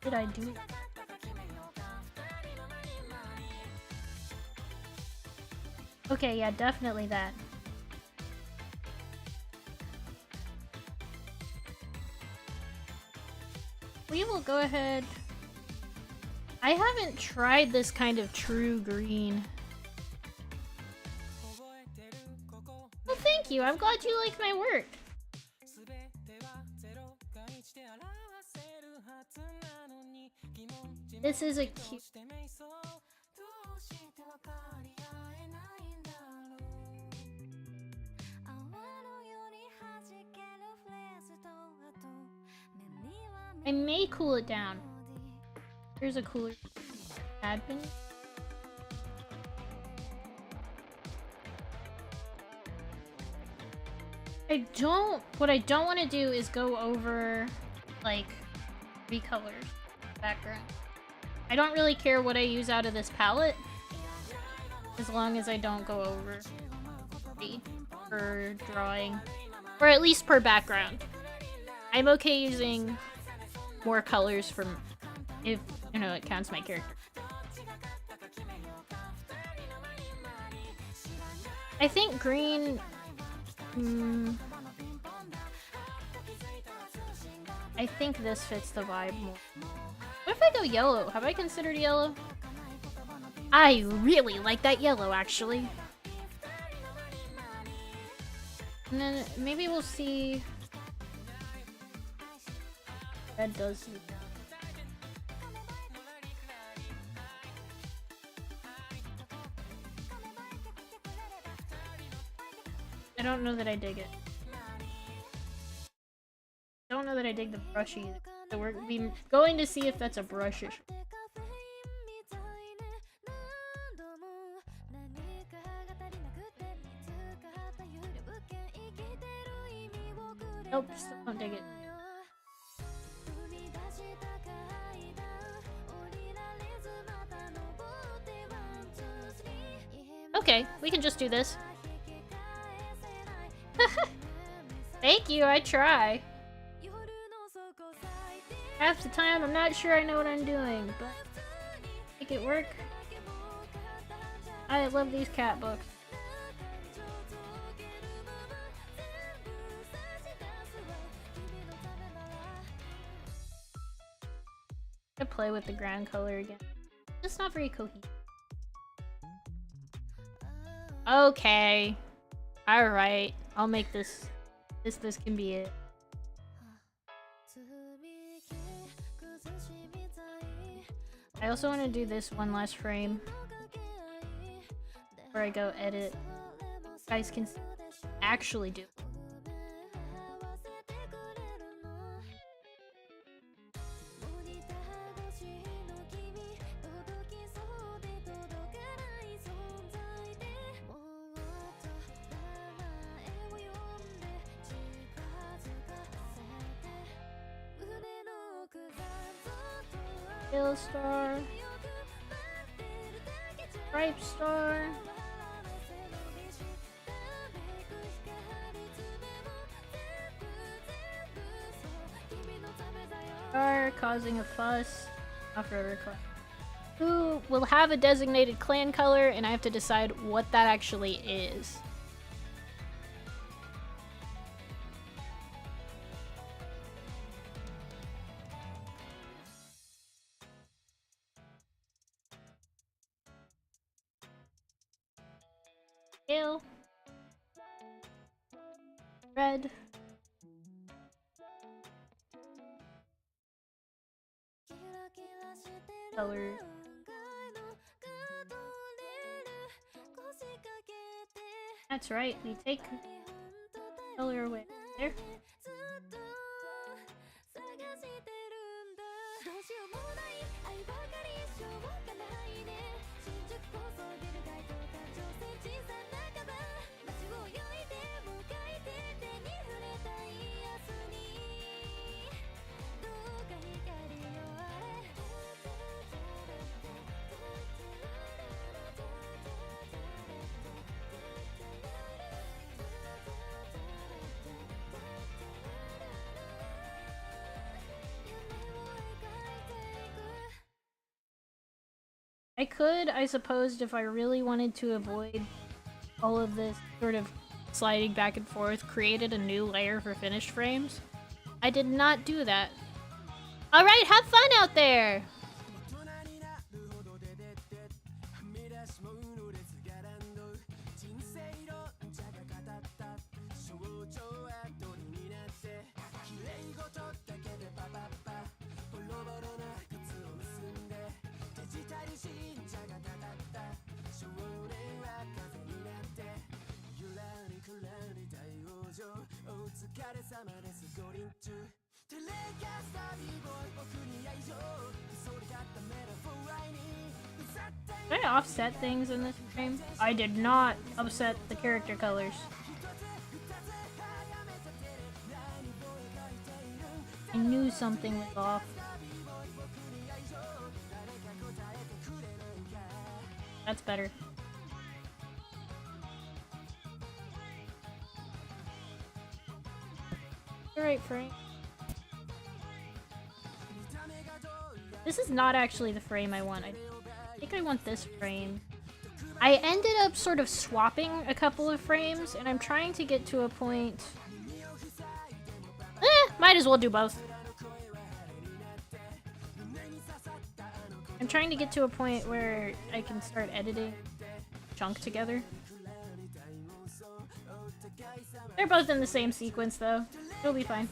Did I do? Okay, yeah, definitely that. We will go ahead. I haven't tried this kind of true green. Well, thank you. I'm glad you like my work. This is a cute. I may cool it down. Here's a cooler admin. What I don't want to do is go over, like, recolor background. I don't really care what I use out of this palette, as long as I don't go over. 3 per drawing. Or at least per background. I'm okay using more colors from if, you know, it counts my character. I think green... I think this fits the vibe more. What if I go yellow? Have I considered yellow? I really like that yellow, actually. And then maybe we'll see... Red does... I don't know that I dig it. I don't know that I dig the brush either. So we're going to see if that's a brush issue. Nope, still don't dig it. Okay, we can just do this. Thank you, I try. Half the time, I'm not sure I know what I'm doing, but make it work. I love these cat books. I play with the ground color again. It's not very cohesive. Okay. Alright. I'll make this. This can be it. I also want to do this one last frame before I go edit. You guys can actually do. Star, Stripe Star, Star causing a fuss after a request. Who will have a designated clan color, and I have to decide what that actually is. Pale, red, color, that's right, we take color away there. I could, I suppose, if I really wanted to avoid all of this sort of sliding back and forth, created a new layer for finished frames. I did not do that. Alright, have fun out there! Did I offset things in this frame? I did not offset the character colors. I knew something was off. That's better. Alright, frame. This is not actually the frame I want. I think I want this frame. I ended up sort of swapping a couple of frames, and I'm trying to get to a point... might as well do both. I'm trying to get to a point where I can start editing chunk together. They're both in the same sequence, though. It'll be fine.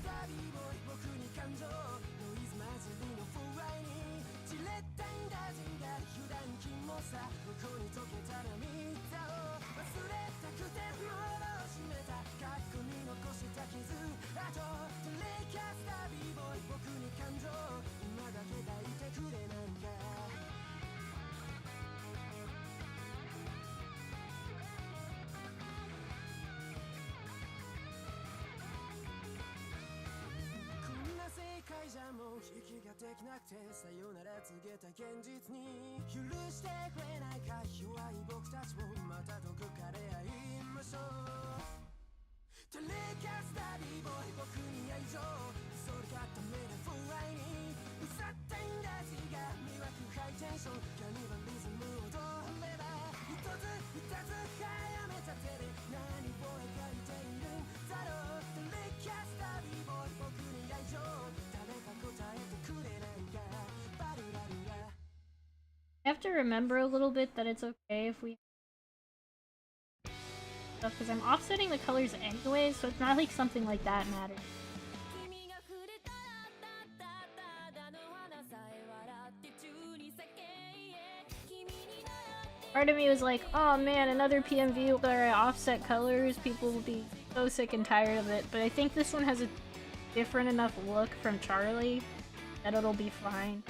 I have to remember a little bit that it's okay if we stuff, because I'm offsetting the colors anyway, so it's not like something like that matters. Part of me was like, oh man, another PMV where I offset colors, people will be so sick and tired of it, but I think this one has a different enough look from Charlie that it'll be fine.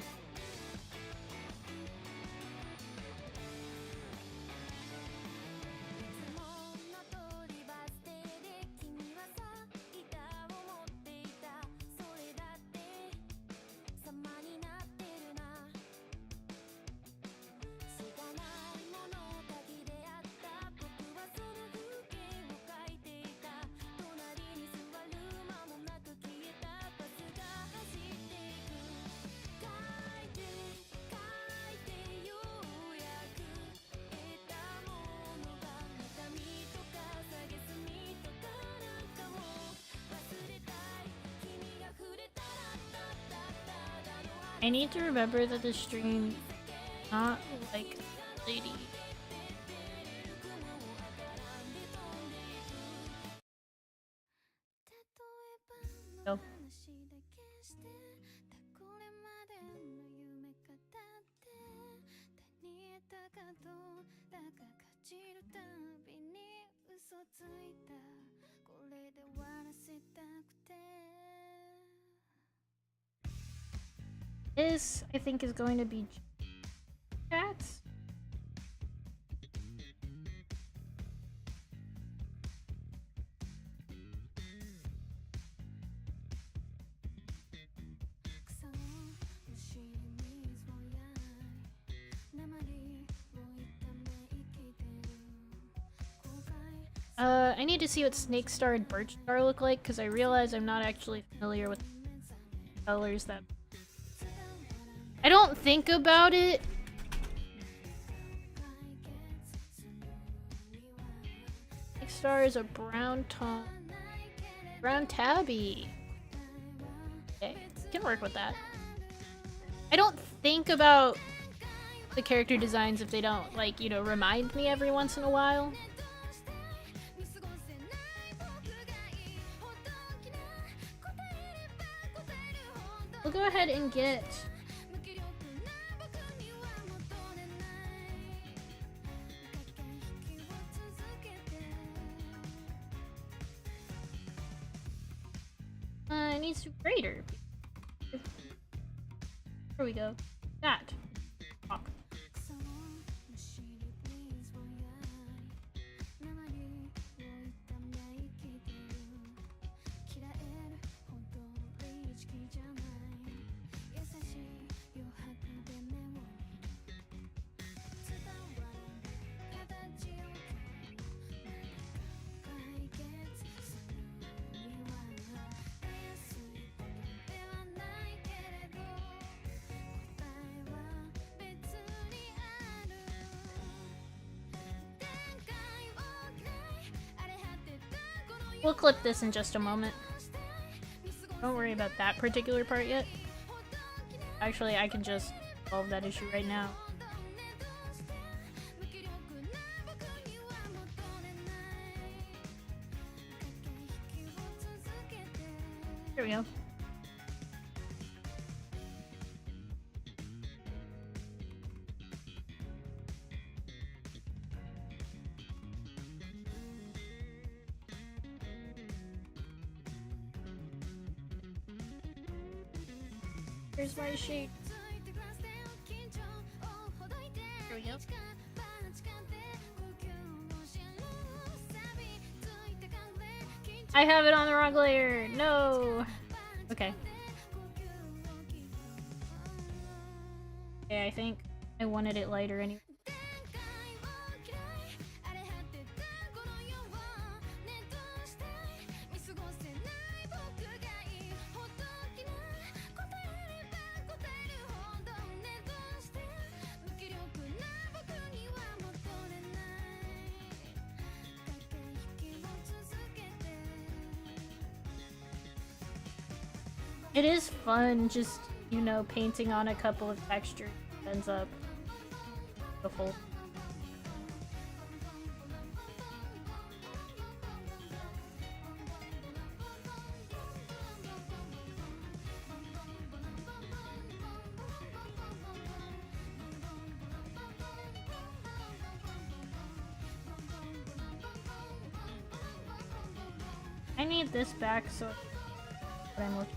I need to remember that the stream not like lady. Go. This, I think, is going to be cats. I need to see what Snake Star and Birch Star look like, because I realize I'm not actually familiar with colors that... I don't think about it. Snake Star is a brown tone. Brown tabby. Okay, can work with that. I don't think about the character designs if they don't, like, you know, remind me every once in a while. We'll go ahead and get... it needs to be greater. There we go. That. Oh. We'll clip this in just a moment. Don't worry about that particular part yet. Actually, I can just solve that issue right now. Here we go. Here's my sheet. Here we go. I have it on the wrong layer. No. Okay. Okay, I think I wanted it lighter anyway. It is fun just, you know, painting on a couple of textures ends up beautiful. I need this back so I'm looking.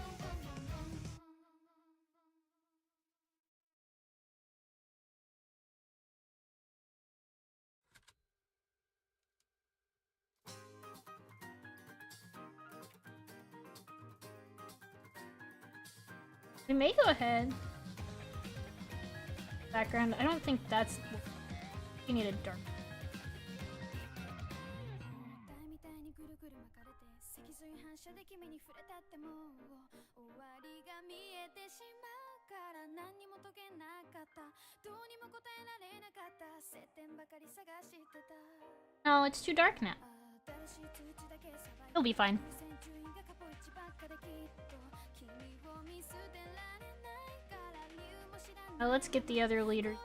We may go ahead. Background, I don't think that's... You need a dark. No, it's too dark now. It'll be fine. Now let's get the other leader.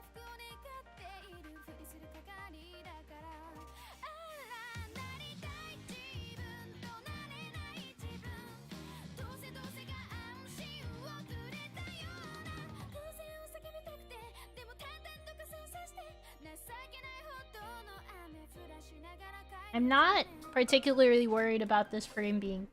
I'm not particularly worried about this frame being...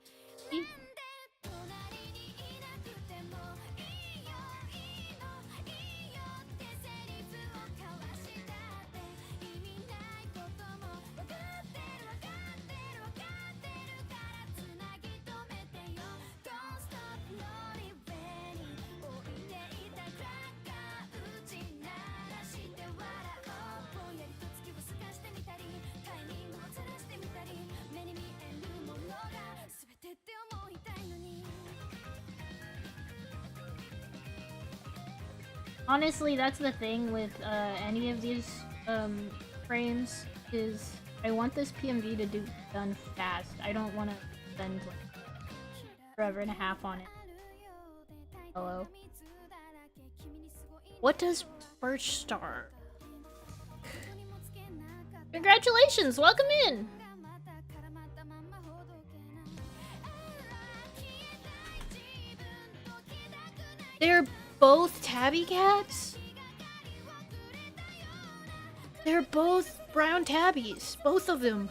Honestly, that's the thing with any of these frames, is I want this PMV to be done fast. I don't want to spend like forever and a half on it. Hello. What does Birch Star? Congratulations! Welcome in! They're both tabby cats? They're both brown tabbies. Both of them.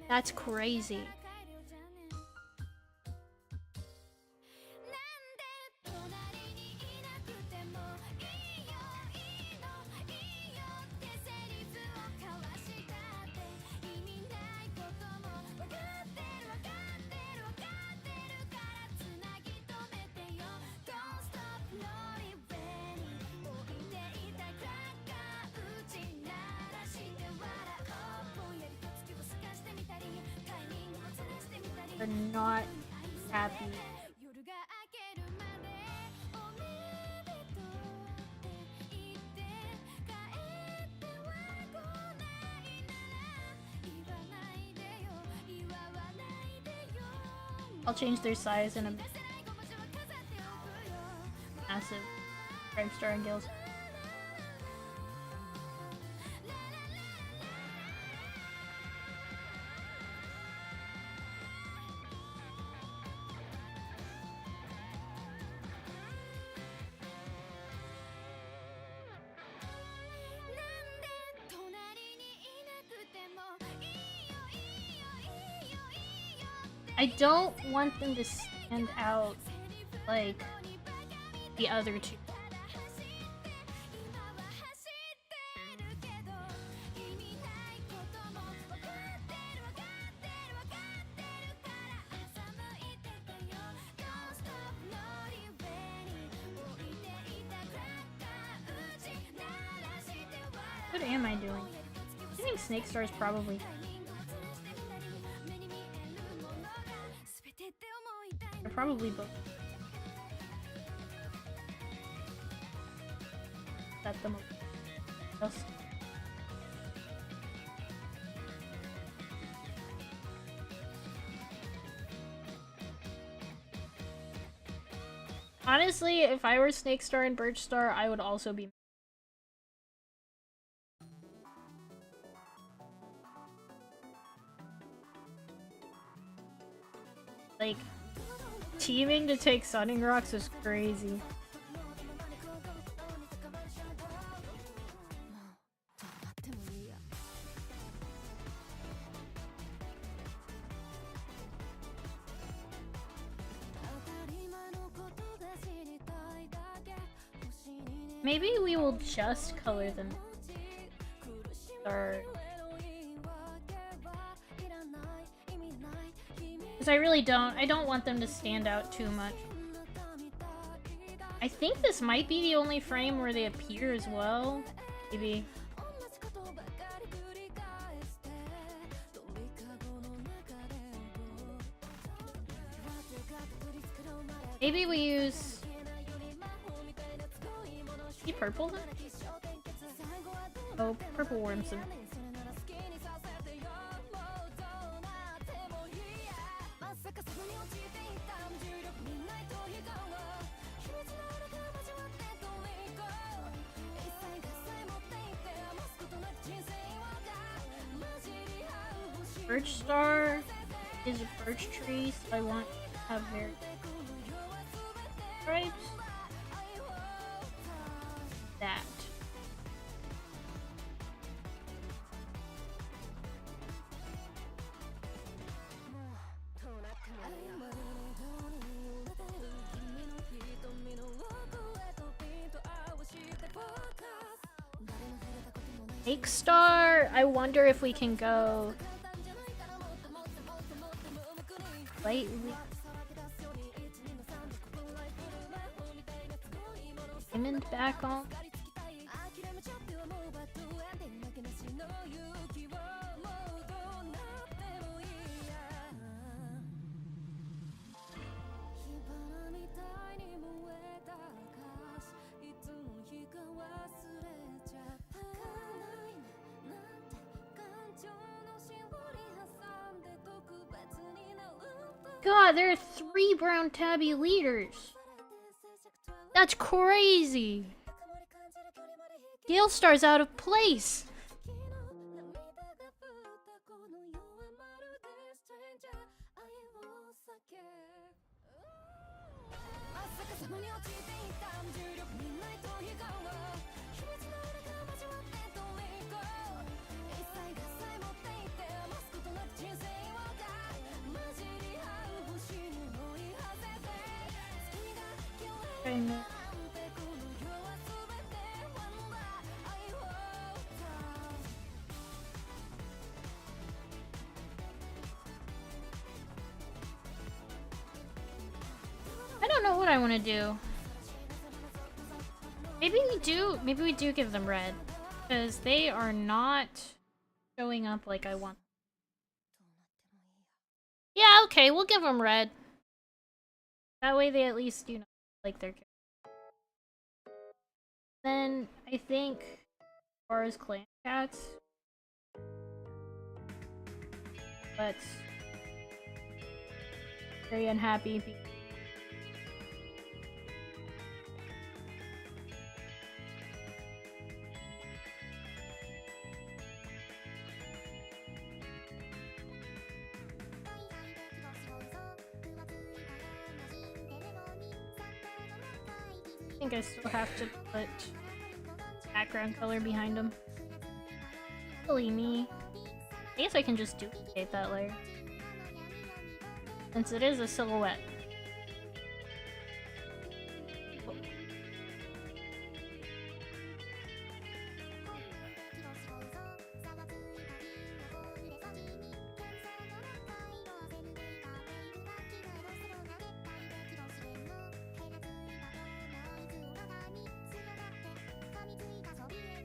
That's crazy. They're not happy. I'll change their size in a massive Stripe Star and Gills. I don't want them to stand out like the other two. What am I doing? I think Snake Star is probably... They're probably both. That's the most. Else. Honestly, if I were Snake Star and Birch Star, I would also be. Like, teaming to take Sunning Rocks is crazy. Maybe we will just color them. Or... I really don't. I don't want them to stand out too much. I think this might be the only frame where they appear as well. Maybe. Maybe we use... Is he purple then? Oh, purple worms. Birch Star is a birch tree, so I want to have very stripes. That. Snake Star, I wonder if we can go slightly diamond back on. God, there are 3 brown tabby leaders. That's crazy. Gale Star's out of place. I don't know what I want to do. Maybe we do give them red, because they are not showing up like I want. Yeah, okay, we'll give them red. That way they at least, you know, like their character. Then, I think, as far as clan cats, let's very unhappy. I think I still have to put background color behind them. Silly me. I guess I can just duplicate that layer, since it is a silhouette.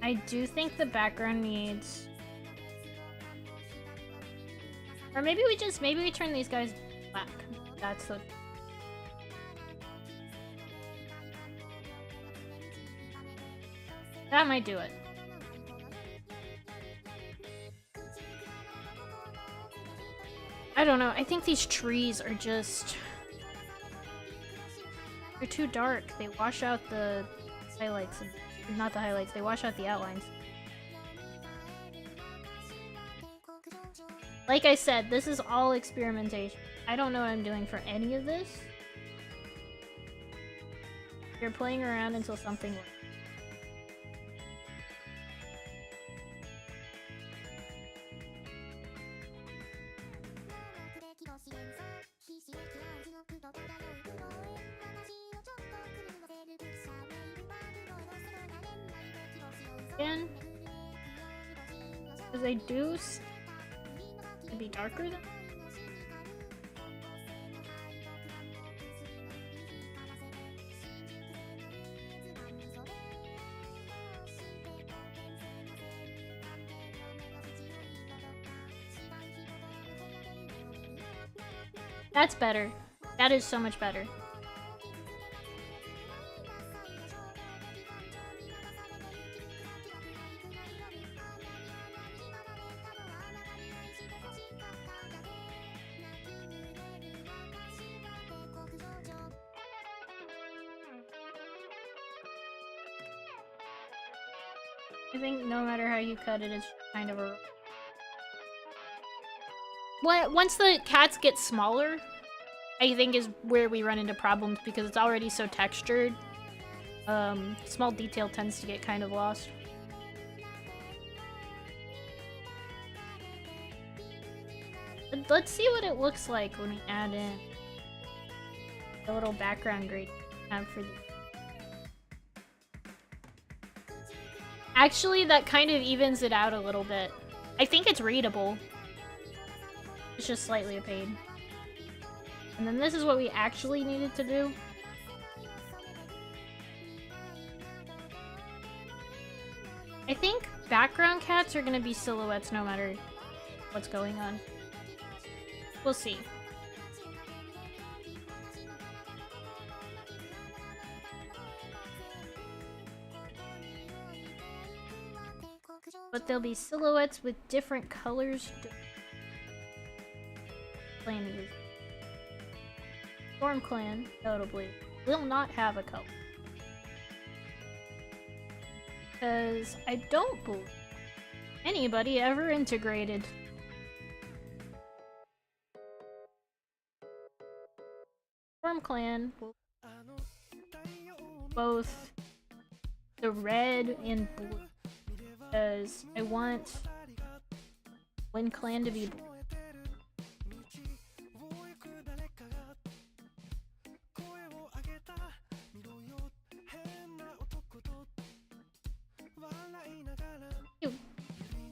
I do think the background needs... Or maybe we turn these guys black. That's the... That might do it. I don't know, I think these trees are just... They're too dark. They wash out the highlights. Not the highlights, they wash out the outlines. Like I said, this is all experimentation. I don't know what I'm doing for any of this. You're playing around until something works. Again, because I do to be darker than. That's better. That is so much better. I think no matter how you cut it, it's kind of a... Once the cats get smaller, I think is where we run into problems because it's already so textured. Small detail tends to get kind of lost. But let's see what it looks like when we add in the little background gradient we have for the... Actually, that kind of evens it out a little bit. I think it's readable. It's just slightly a pain. And then this is what we actually needed to do. I think background cats are gonna be silhouettes no matter what's going on. We'll see. But there'll be silhouettes with different colors. Stormclan, notably, will not have a color. Because I don't believe anybody ever integrated. Stormclan will both the red and blue. Because I want Wind Clan to be blue.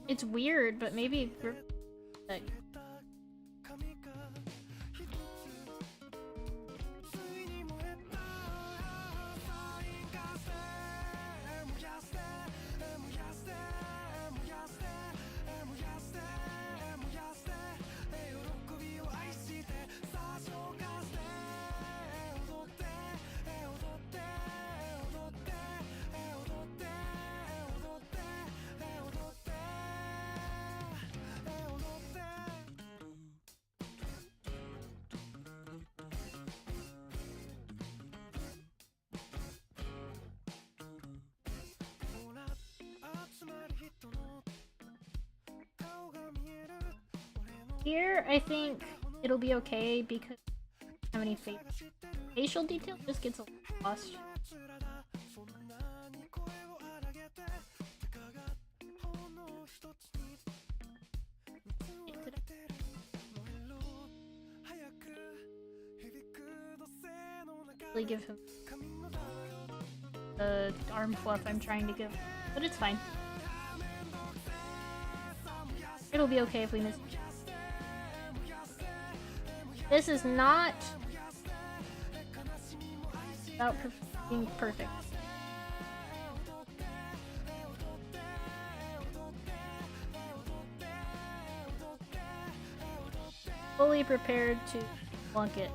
It's weird, but maybe like Here, I think it'll be okay because I don't have any facial detail. Just gets a little lost. Really give him the arm fluff I'm trying to give, but it's fine. It'll be okay if we miss. This is not about being perfect. Fully prepared to flunk it.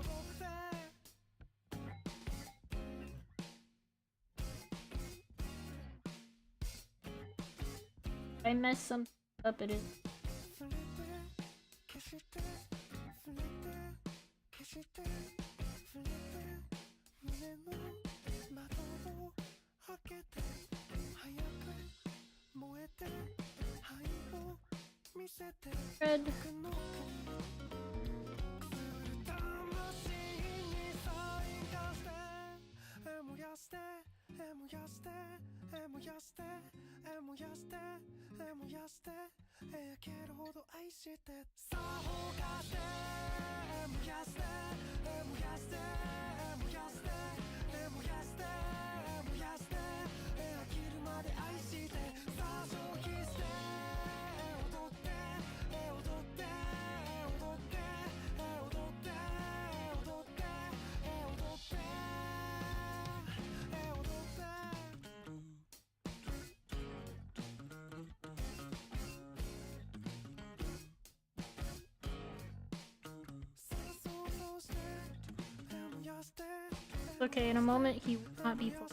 If I mess something up, it is. Red. Okay, in a moment he will not be full.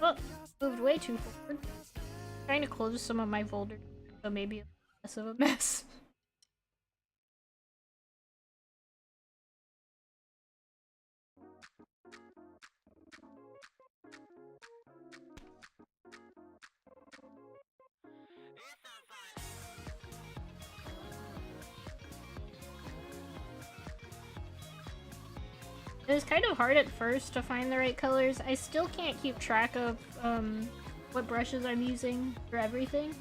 Oh, moved way too forward. Trying to close some of my folders, so maybe less of a mess. It was kind of hard at first to find the right colors. I still can't keep track of what brushes I'm using for everything.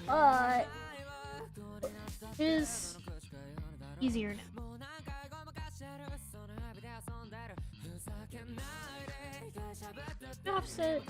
But it is easier now. Offset.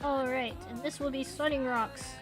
Alright, and this will be Sweating Rocks.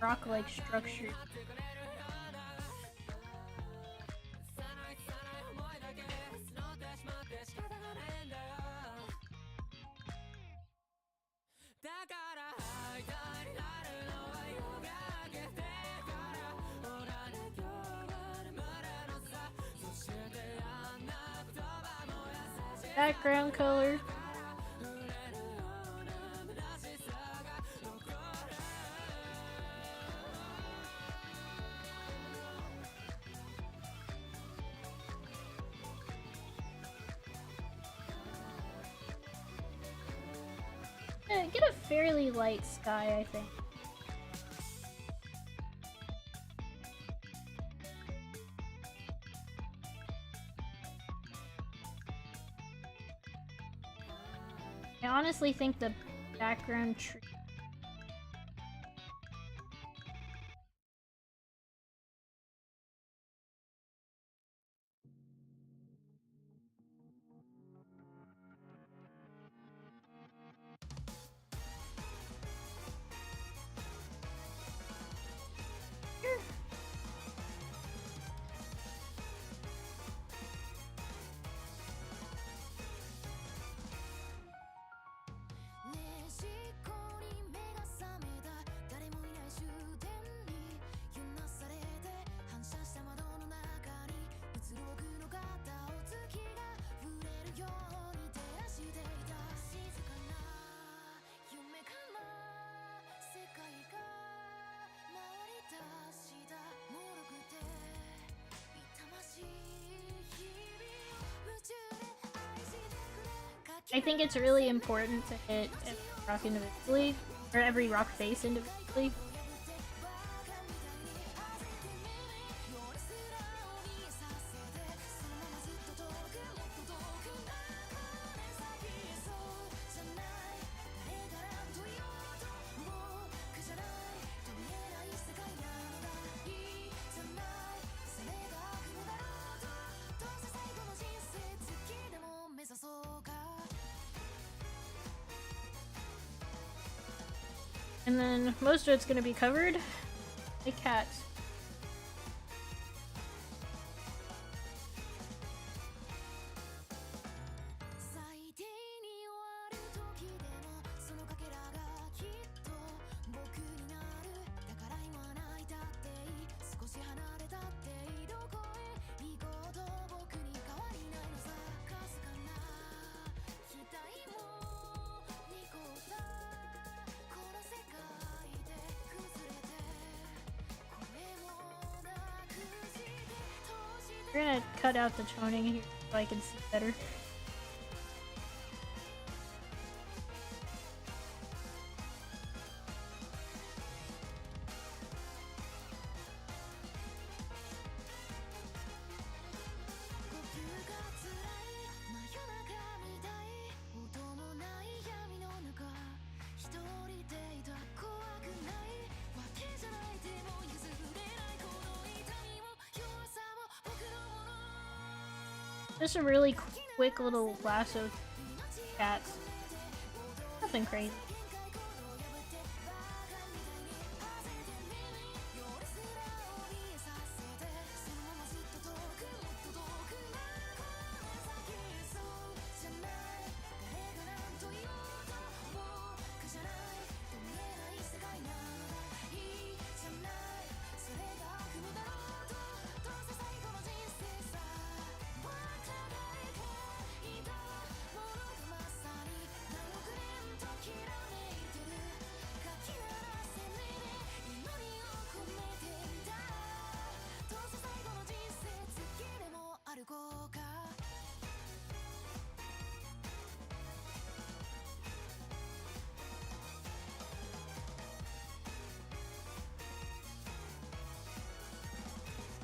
Rock-like structure. Background color. Get a fairly light sky, I think. I honestly think the background tree. I think it's really important to hit every rock individually, or every rock face individually. And then most of it's gonna be covered by cats. We're gonna cut out the toning here so I can see better. Just a really quick little lasso cats. Nothing crazy.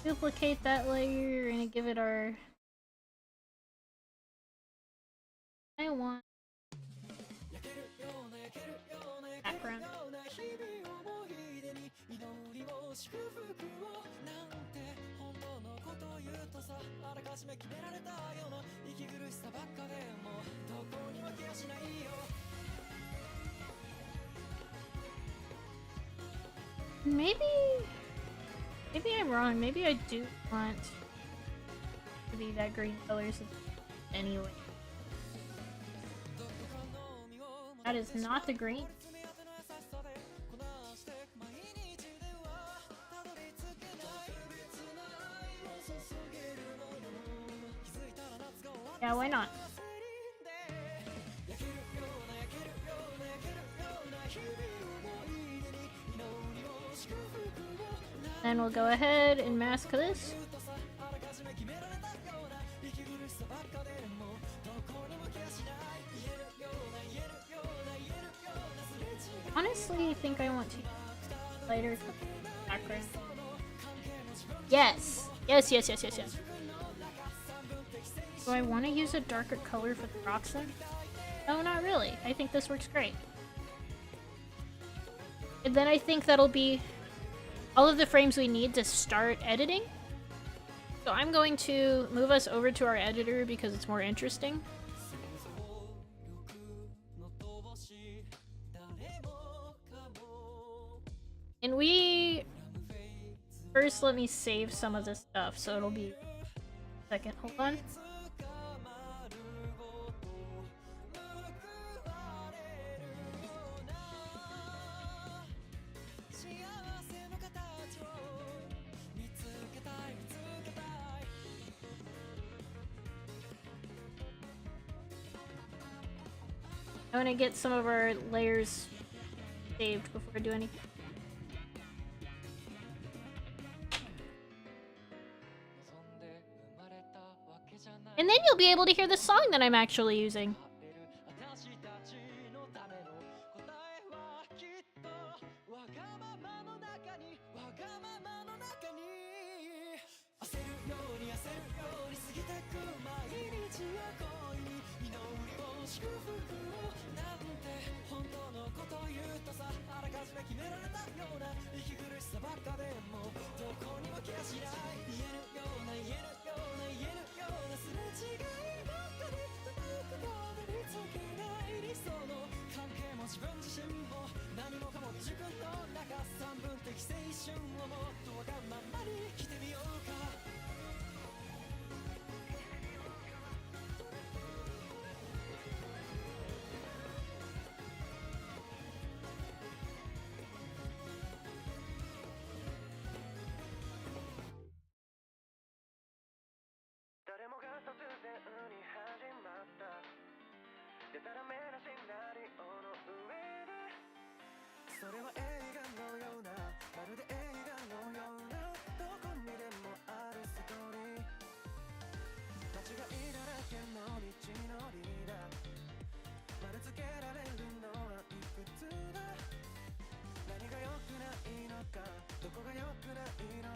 Duplicate that layer and give it our background. Maybe I'm wrong. Maybe I do want to be that green color anyway. That is not the green. Yeah, why not? Then we'll go ahead and mask this. Honestly, I think I want to lighter background. Yes! Yes, yes, yes, yes, yes. Do I want to use a darker color for the rocks then? No, not really. I think this works great. And then I think that'll be all of the frames we need to start editing. So I'm going to move us over to our editor because it's more interesting. And first let me save some of this stuff, so it'll be a second. Hold on. I want to get some of our layers saved before I do anything. And then you'll be able to hear the song that I'm actually using.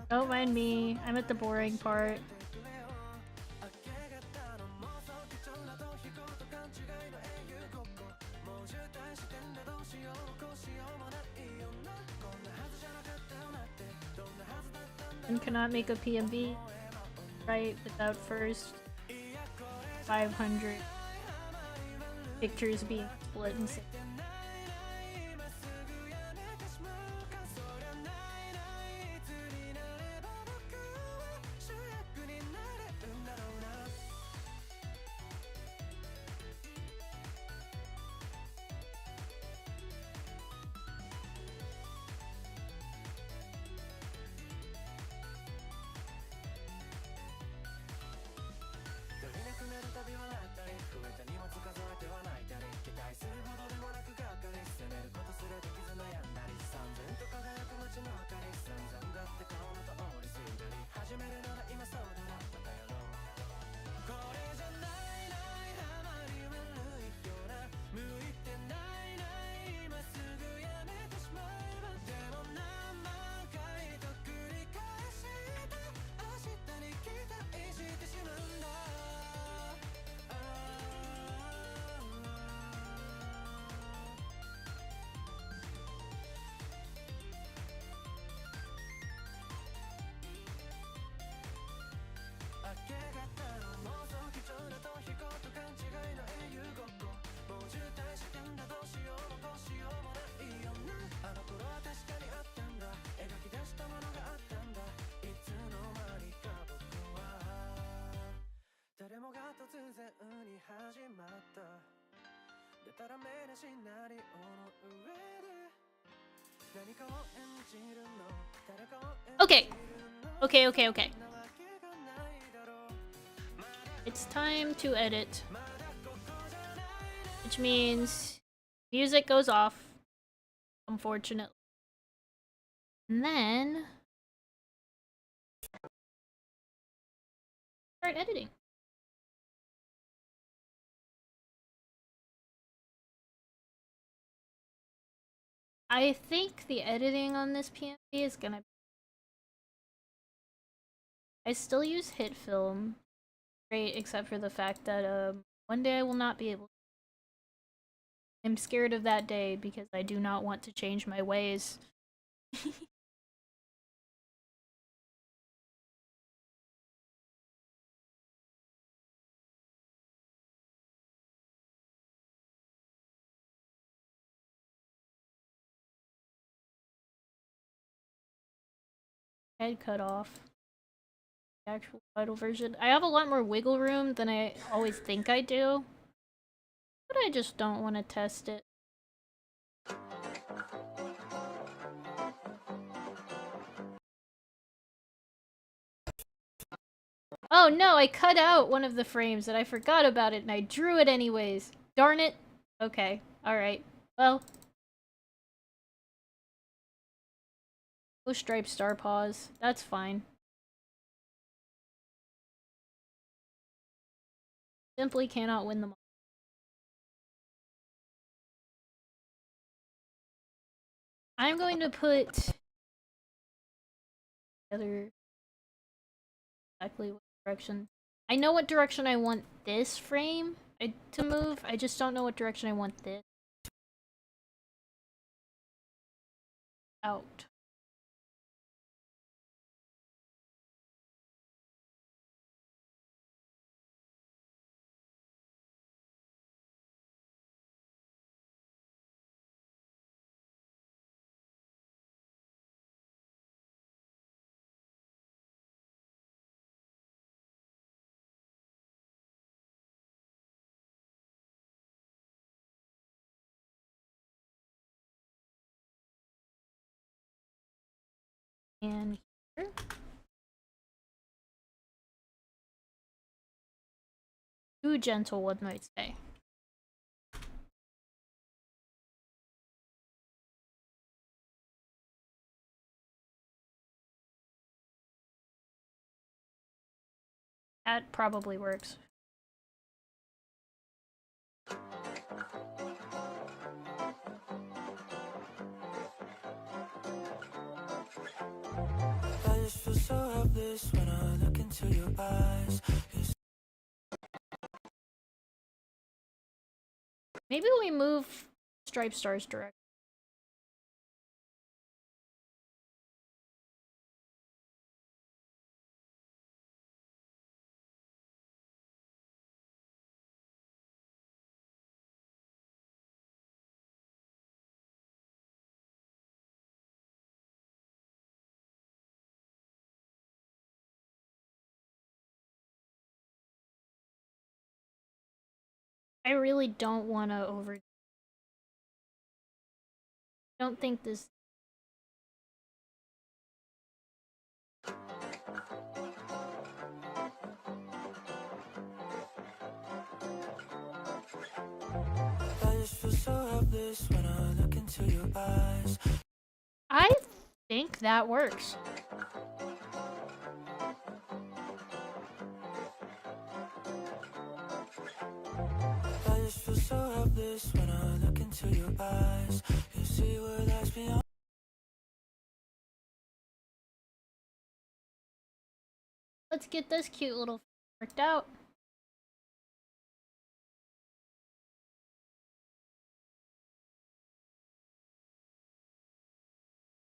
Don't mind me, I'm at the boring part. And cannot make a PMV right without first 500 pictures being split and saved. Okay. Okay. It's time to edit. Which means music goes off, unfortunately. And then start editing. I think the editing on this PMV is gonna... I still use hit film. Great, except for the fact that, one day I will not be able to. I'm scared of that day because I do not want to change my ways. Head cut off. The actual title version. I have a lot more wiggle room than I always think I do. But I just don't want to test it. Oh no, I cut out one of the frames and I forgot about it and I drew it anyways. Darn it. Okay, alright. Well. Oh, Stripe Star Paws. That's fine. Simply cannot win them all. I'm going to put... other... exactly what direction... I know what direction I want this frame to move. I just don't know what direction I want this. Out. And here. Too gentle, one might say. That probably works.
I just feel so helpless when I look into your eyes.
Maybe we move Stripe Star's direction. I really don't want to over... don't think this...
I just feel so helpless when I look into your eyes.
I think that works.
I just feel so helpless when I look into your eyes. You see what lies beyond.
Let's get this cute little worked out.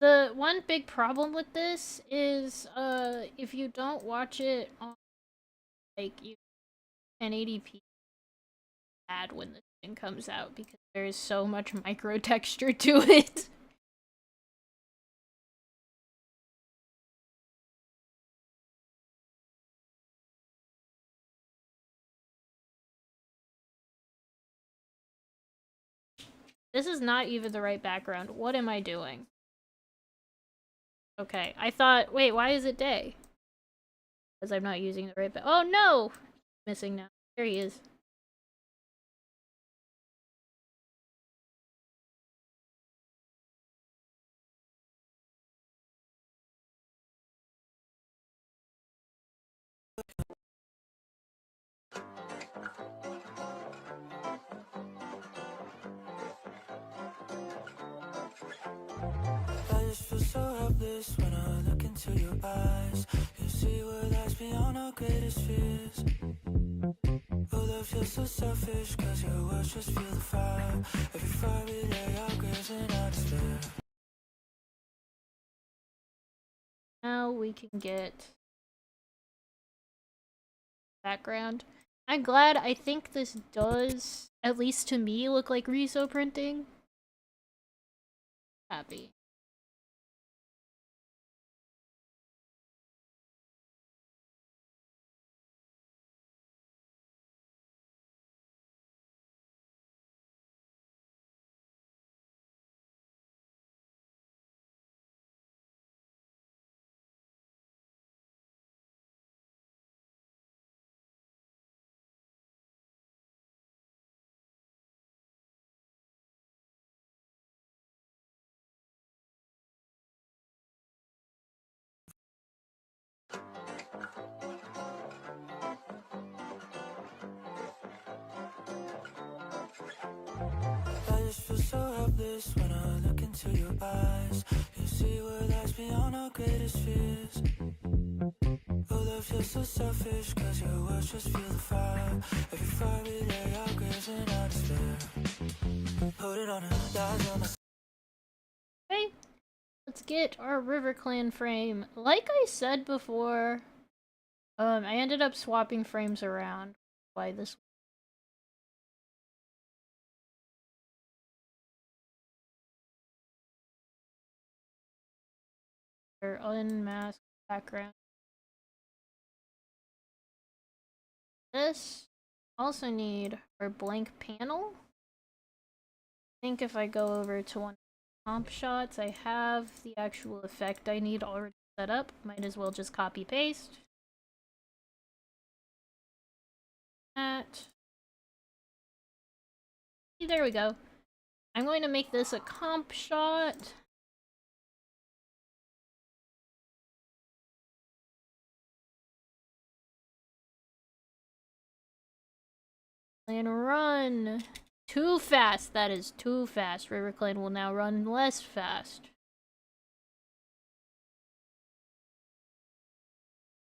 The one big problem with this is, if you don't watch it on, like, 1080p, bad when this thing comes out because there is so much micro texture to it. This is not even the right background. What am I doing? Okay, I thought, wait, why is it day? Because I'm not using the right oh no! Missing now. There he is.
just feel so helpless when I look into your eyes. You see what lies beyond our greatest fears. Your love feels so selfish, cause your words just feel the fire. Every fire we lay our graves and our despair.
Now we can get background. I'm glad. I think this does, at least to me, look like Riso printing. Happy.
I just feel so helpless when I look into your eyes. You see what lies beyond our greatest fears. Your love feels so selfish, cause your words just feel the fire. Every fire we lay our graves and our despair. Put it on her, dies on my.
Okay, let's get our RiverClan frame. Like I said before, I ended up swapping frames around. Why this? Or unmasked background. This also need our blank panel. I think if I go over to one of the comp shots, I have the actual effect I need already set up. Might as well just copy paste. That. There we go. I'm going to make this a comp shot. And run! Too fast! That is too fast. RiverClan will now run less fast.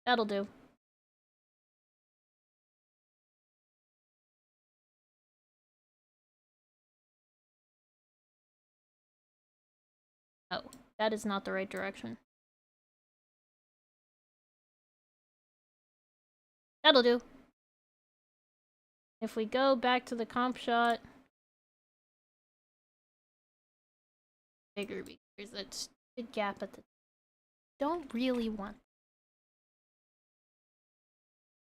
That'll do. Oh, that is not the right direction. That'll do. If we go back to the comp shot, bigger because that's a gap at the don't really want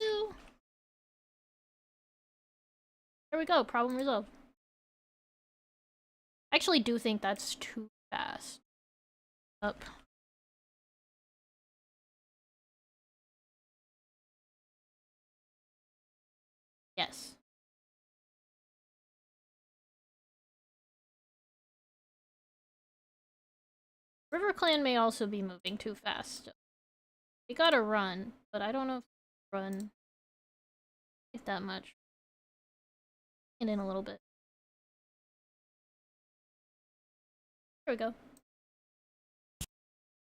to. There we go, problem resolved. I actually do think that's too fast. Up. Yes. RiverClan may also be moving too fast. We gotta run, but I don't know if run that much. And in a little bit. There we go.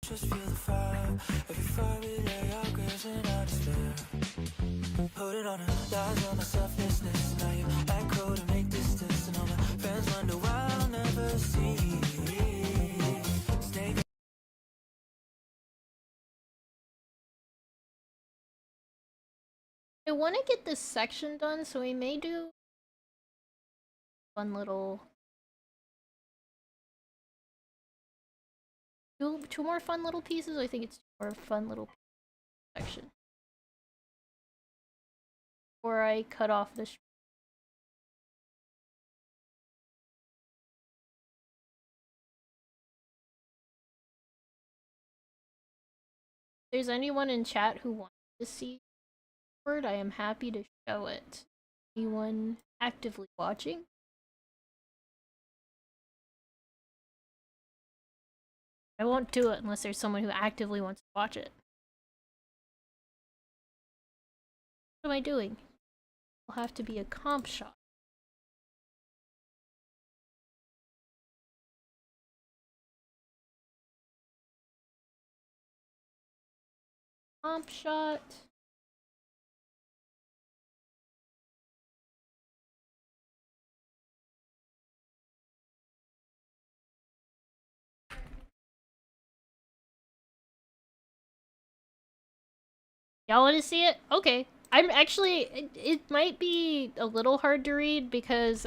Just feel the fire. Every fire we lay our graves and our despair. Put it on her, dies on my selflessness. Now you act cold to make distance. And all my friends wonder why I'll never see. Snake.
I want to get this section done, so we may do fun little two more fun little pieces. I think it's two more fun little section. Before I cut off this. If there's anyone in chat who wants to see word, I am happy to show it. Anyone actively watching? I won't do it unless there's someone who actively wants to watch it. What am I doing? It'll have to be a comp shot. Comp shot. Y'all want to see it? Okay. I'm actually, it might be a little hard to read because,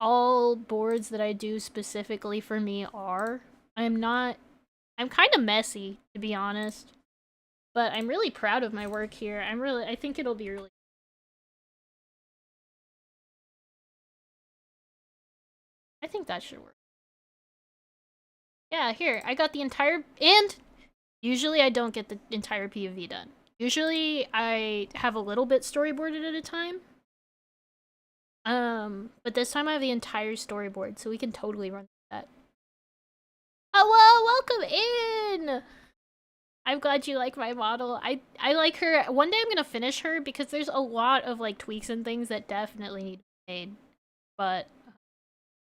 all boards that I do specifically for me are. I'm kind of messy, to be honest. But I'm really proud of my work here. I think it'll be really. I think that should work. Yeah, here, I got the entire, and usually I don't get the entire PMV done. Usually I have a little bit storyboarded at a time. But this time I have the entire storyboard, so we can totally run that. Hello, welcome in! I'm glad you like my model. I like her. One day I'm gonna finish her because there's a lot of like tweaks and things that definitely need to be made. But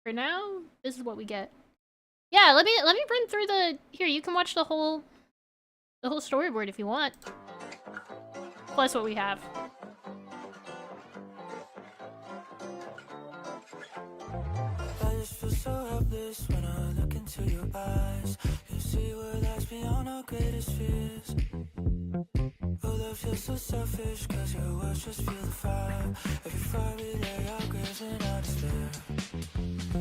for now, this is what we get. Yeah, let me run through the here, you can watch the whole storyboard if you want. Plus what we have.
I just feel so helpless when I look into your eyes. You see what lies beyond our greatest fears. Oh, love feels so selfish, cause your words just feel the fire. Every fire we lay our graves in our despair.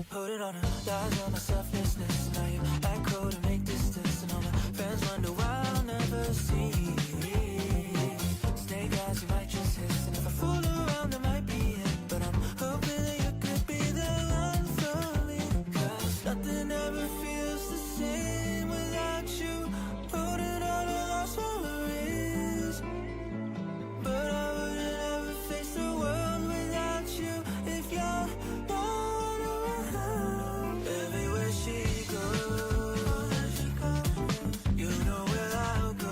Put it on her, lies on my selflessness. Now you act cold and make distance. And all my friends wonder why I'll never see. Snake eyes, you might just hiss. And if I fool around, I might be it. But I'm hoping that you could be the one for me. Cause nothing ever feels the same without you. Holding on to lost memories. But I wouldn't ever face the world without you. If you're not around. Everywhere she goes, you know where I'll go.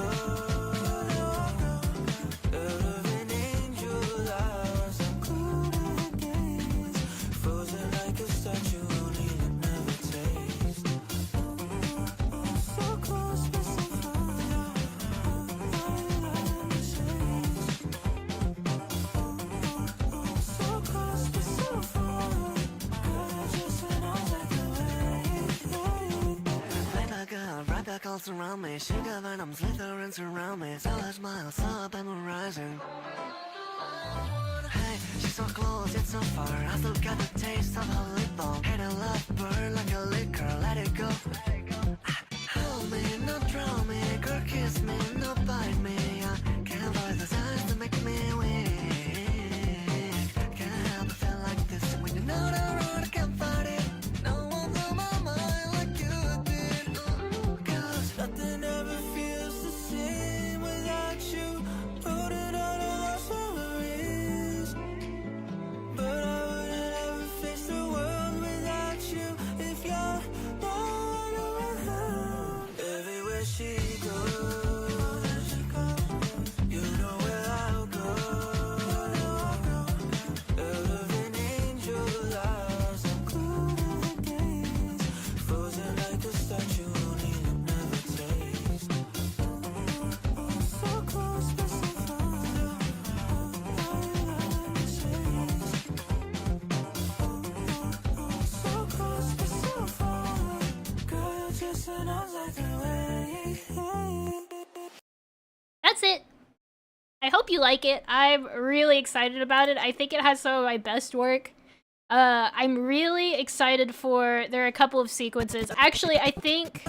Out of an angel's eyes, I'm cold against. Frozen like a statue, only it never tastes. So close, but so far. So close, but so far. Just when I was like
Right back up, right back all surround me. Sugar venom, slithering surround me. So I smile, so up and rising. Hey, she's so close, yet so far. I still got the taste of her lip balm. Hate a love burn like a liquor, let it go. Hold me, no drown me. Girl, kiss me, no bite me. I can't avoid the signs to make me weak. Can't help but feel like this. When you know the road, I can't fight it. No one's on my mind like you did.
Cause nothing ever feels the same without you. Holding on to lost memories. But I wouldn't ever face the world without you. If you're not around. Everywhere she goes, you know where I'll go. Out of an angel's eyes, I'm cold against. Frozen like a statue, only it never tastes. So close, but so far. So close, but so far. Girl, you're just an like the way.
That's it. I hope you like it. I'm really excited about it. I think it has some of my best work. I'm really excited for, there are a couple of sequences. Actually, I think,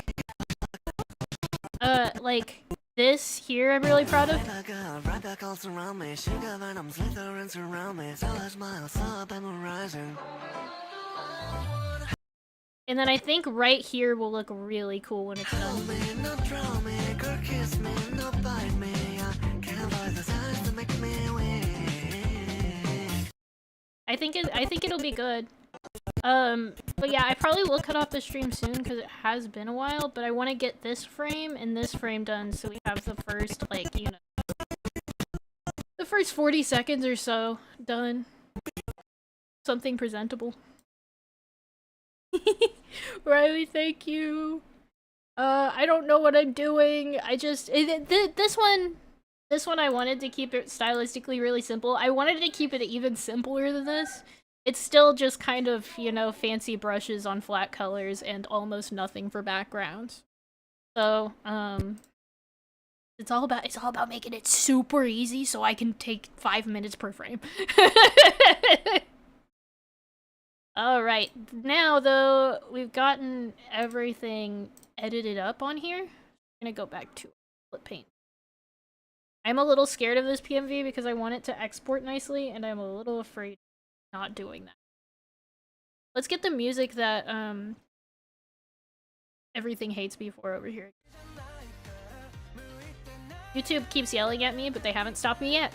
like, this here I'm really proud of.
Right back up, right back all surround me. Sugar venom, slithering surround me. So I smile, so up and rising.
And then I think right here will look really cool when it's done.
Hold me, no drown me. Girl, kiss me, no bite me. I can't avoid the signs to make me weak.
I think it'll be good. But yeah, I probably will cut off the stream soon because it has been a while, but I want to get this frame and this frame done so we have the first, like, you know, the first 40 seconds or so done. Something presentable. Riley, thank you. I don't know what I'm doing. I just this one I wanted to keep it stylistically really simple. I wanted to keep it even simpler than this. It's still just kind of, you know, fancy brushes on flat colors and almost nothing for backgrounds. So, it's all about making it super easy so I can take 5 minutes per frame. Alright, now though, we've gotten everything edited up on here. I'm gonna go back to split paint. I'm a little scared of this PMV because I want it to export nicely, and I'm a little afraid of not doing that. Let's get the music that, everything hates me for over here. YouTube keeps yelling at me, but they haven't stopped me yet.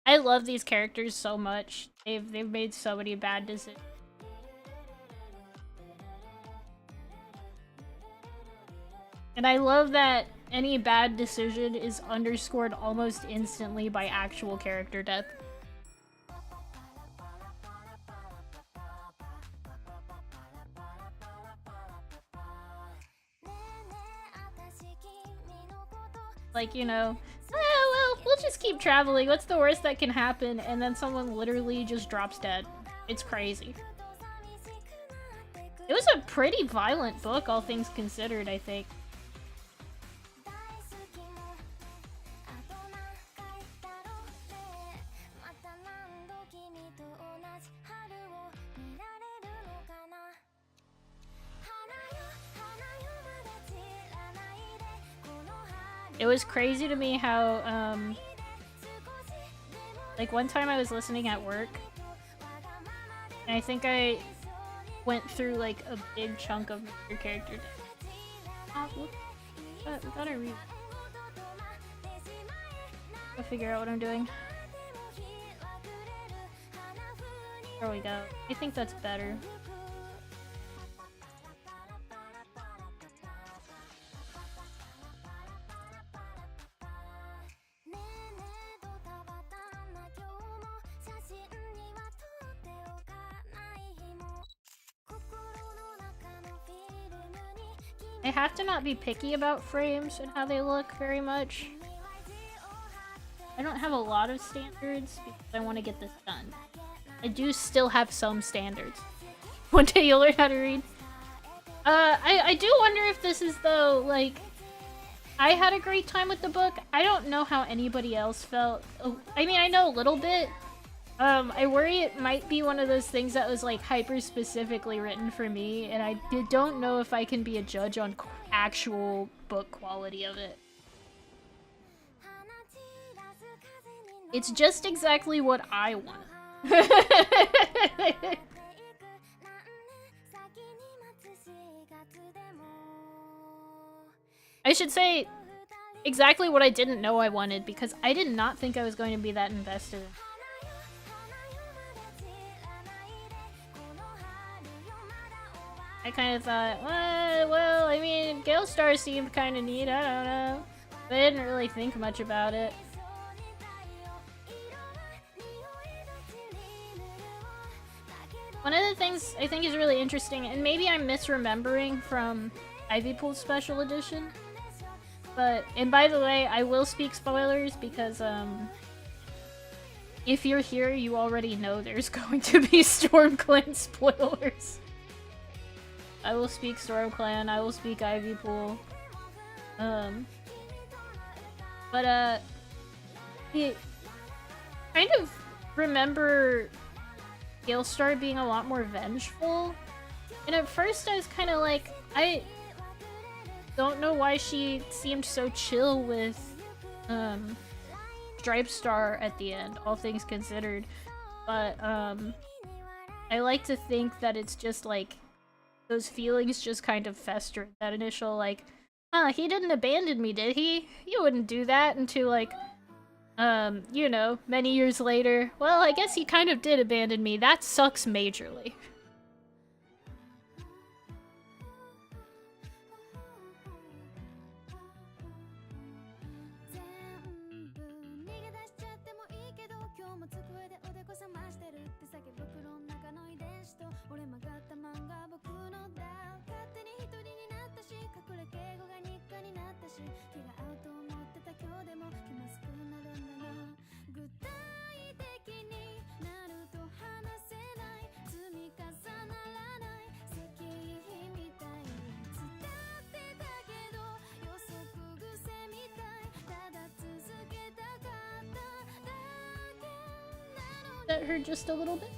I love these characters so much. They've made so many bad decisions. And I love that any bad decision is underscored almost instantly by actual character death. Like, you know, oh, well, we'll just keep traveling. What's the worst that can happen? And then someone literally just drops dead. It's crazy. It was a pretty violent book, all things considered, I think. It was crazy to me how, like one time I was listening at work, and I think I went through like a big chunk of your character. We gotta read. I'll figure out what I'm doing. There we go. I think that's better. I have to not be picky about frames and how they look very much. I don't have a lot of standards because I want to get this done. I do still have some standards. One day you'll learn how to read. I do wonder if this is though, like, I had a great time with the book. I don't know how anybody else felt. I mean, I know a little bit. I worry it might be one of those things that was like hyper specifically written for me, and I don't know if I can be a judge on actual book quality of it. It's just exactly what I want. I should say exactly what I didn't know I wanted, because I did not think I was going to be that invested. I kind of thought, well, I mean, Gale Star seemed kind of neat, I don't know. But I didn't really think much about it. One of the things I think is really interesting, and maybe I'm misremembering from Ivy Pool's special edition, but, and by the way, I will speak spoilers because, if you're here, you already know there's going to be Stormclan spoilers. I will speak Stormclan, I will speak Ivy Pool. I kind of remember Gale Star being a lot more vengeful And at first I was kind of like, I don't know why she seemed so chill with Stripe Star at the end, all things considered. But I like to think that it's just like those feelings just kind of festered. That initial like, he didn't abandon me, did he? He wouldn't do that, until like, you know, many years later, well, I guess he kind of did abandon me. That sucks majorly. That hurt just a little bit.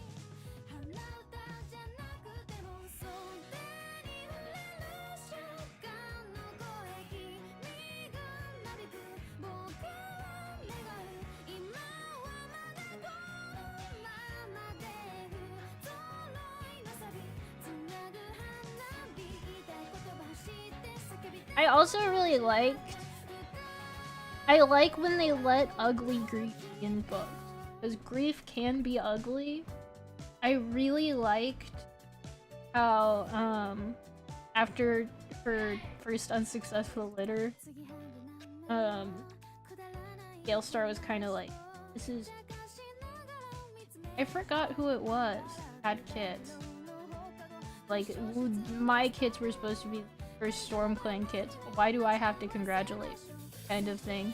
I also really I like when they let ugly grief in books, because grief can be ugly. I really liked how after her first unsuccessful litter, Galestar was kind of like, this is, I forgot who it was, had kids. Like, my kids were supposed to be first Stormclan kids. Why do I have to congratulate? Kind of thing.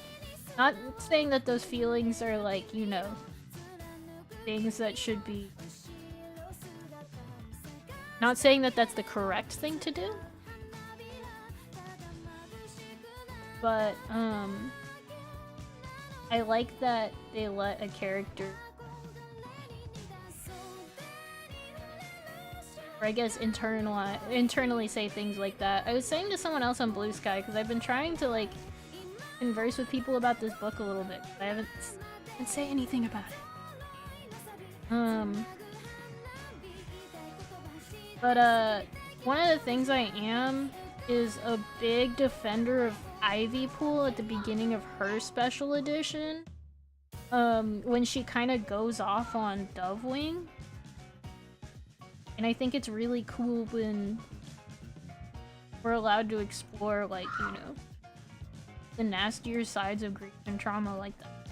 Not saying that those feelings are like, you know, things that should be... Not saying that that's the correct thing to do. But, I like that they let a character... or I guess internally say things like that. I was saying to someone else on Blue Sky, because I've been trying to like converse with people about this book a little bit. I haven't say anything about it. But one of the things I am is a big defender of Ivy Pool at the beginning of her special edition. When she kind of goes off on Dovewing. And I think it's really cool when we're allowed to explore, like, you know, the nastier sides of grief and trauma like that.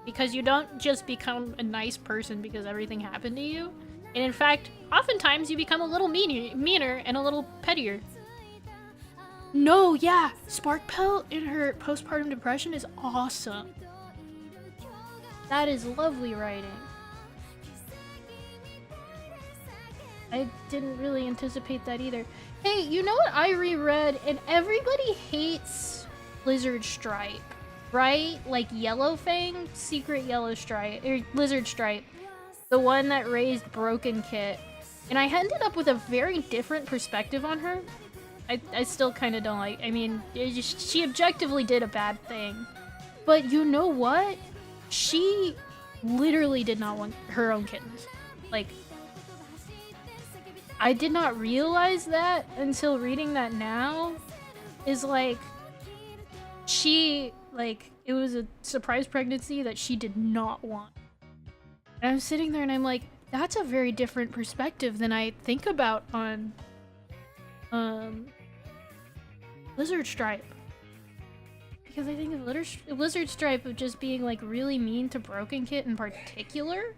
Because you don't just become a nice person because everything happened to you. And in fact, oftentimes you become a little meaner and a little pettier. No, yeah, Sparkpelt in her postpartum depression is awesome. That is lovely writing. I didn't really anticipate that either. Hey, you know what I reread? And everybody hates Lizard Stripe, right? Like Yellowfang? Secret Yellow Stripe, or Lizard Stripe. The one that raised Broken Kit. And I ended up with a very different perspective on her. I still kind of don't like, I mean, she objectively did a bad thing. But you know what? She literally did not want her own kittens. Like, I did not realize that until reading that now. Is like, she, like, it was a surprise pregnancy that she did not want. And I'm sitting there and I'm like, that's a very different perspective than I think about on, Lizard Stripe. Because I think of Lizard Stripe of just being, like, really mean to Broken Kit in particular.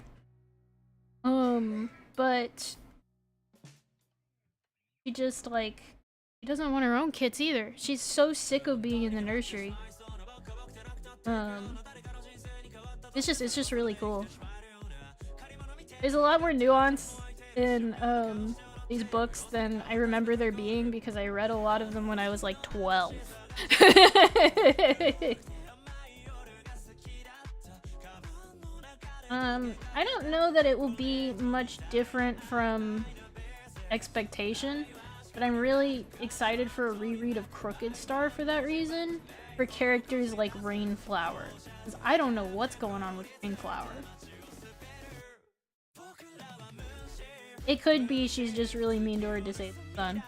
But... she just, like, she doesn't want her own kits either. She's so sick of being in the nursery. It's just really cool. There's a lot more nuance in, these books than I remember there being, because I read a lot of them when I was, like, 12. I don't know that it will be much different from expectation, but I'm really excited for a reread of Crooked Star for that reason, for characters like Rainflower. Because I don't know what's going on with Rainflower. It could be she's just really mean to her disabled son.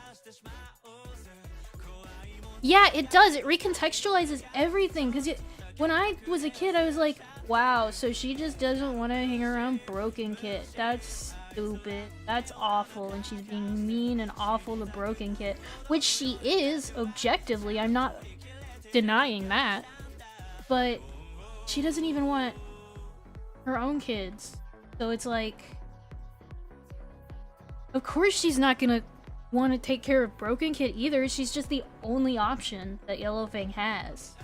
Yeah, it does. It recontextualizes everything. Because when I was a kid, I was like, wow, so she just doesn't want to hang around Broken Kit. That's stupid. That's awful. And she's being mean and awful to Broken Kit. Which she is, objectively. I'm not denying that. But she doesn't even want her own kids. So it's like, of course she's not gonna want to take care of Broken Kit either. She's just the only option that Yellowfang has.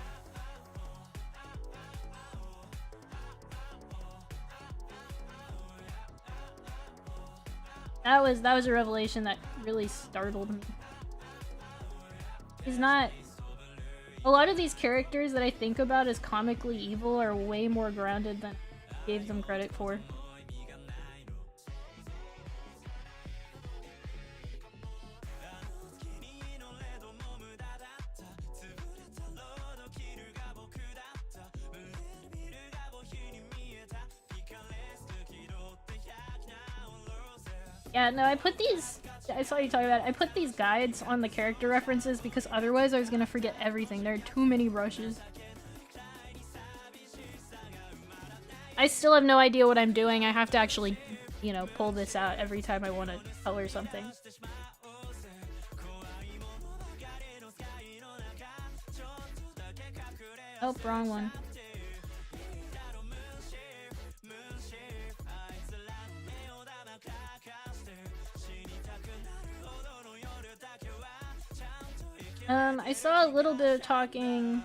That was a revelation that really startled me. He's not... A lot of these characters that I think about as comically evil are way more grounded than I gave them credit for. Yeah, no, I put these... I saw you talking about it. I put these guides on the character references because otherwise I was gonna forget everything. There are too many brushes. I still have no idea what I'm doing. I have to actually, you know, pull this out every time I want to color something. Oh, wrong one. I saw a little bit of talking.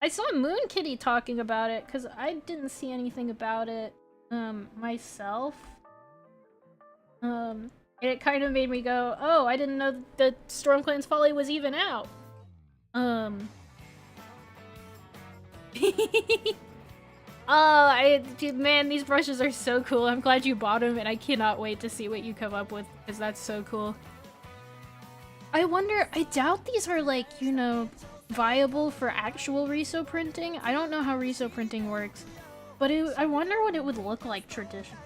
I saw Moon Kitty talking about it because I didn't see anything about it myself. It kind of made me go, oh, I didn't know that Stormclan's Folly was even out. Oh, dude, man, these brushes are so cool. I'm glad you bought them, and I cannot wait to see what you come up with because that's so cool. I wonder, I doubt these are like, you know, viable for actual reso printing. I don't know how reso printing works, but I wonder what it would look like traditionally.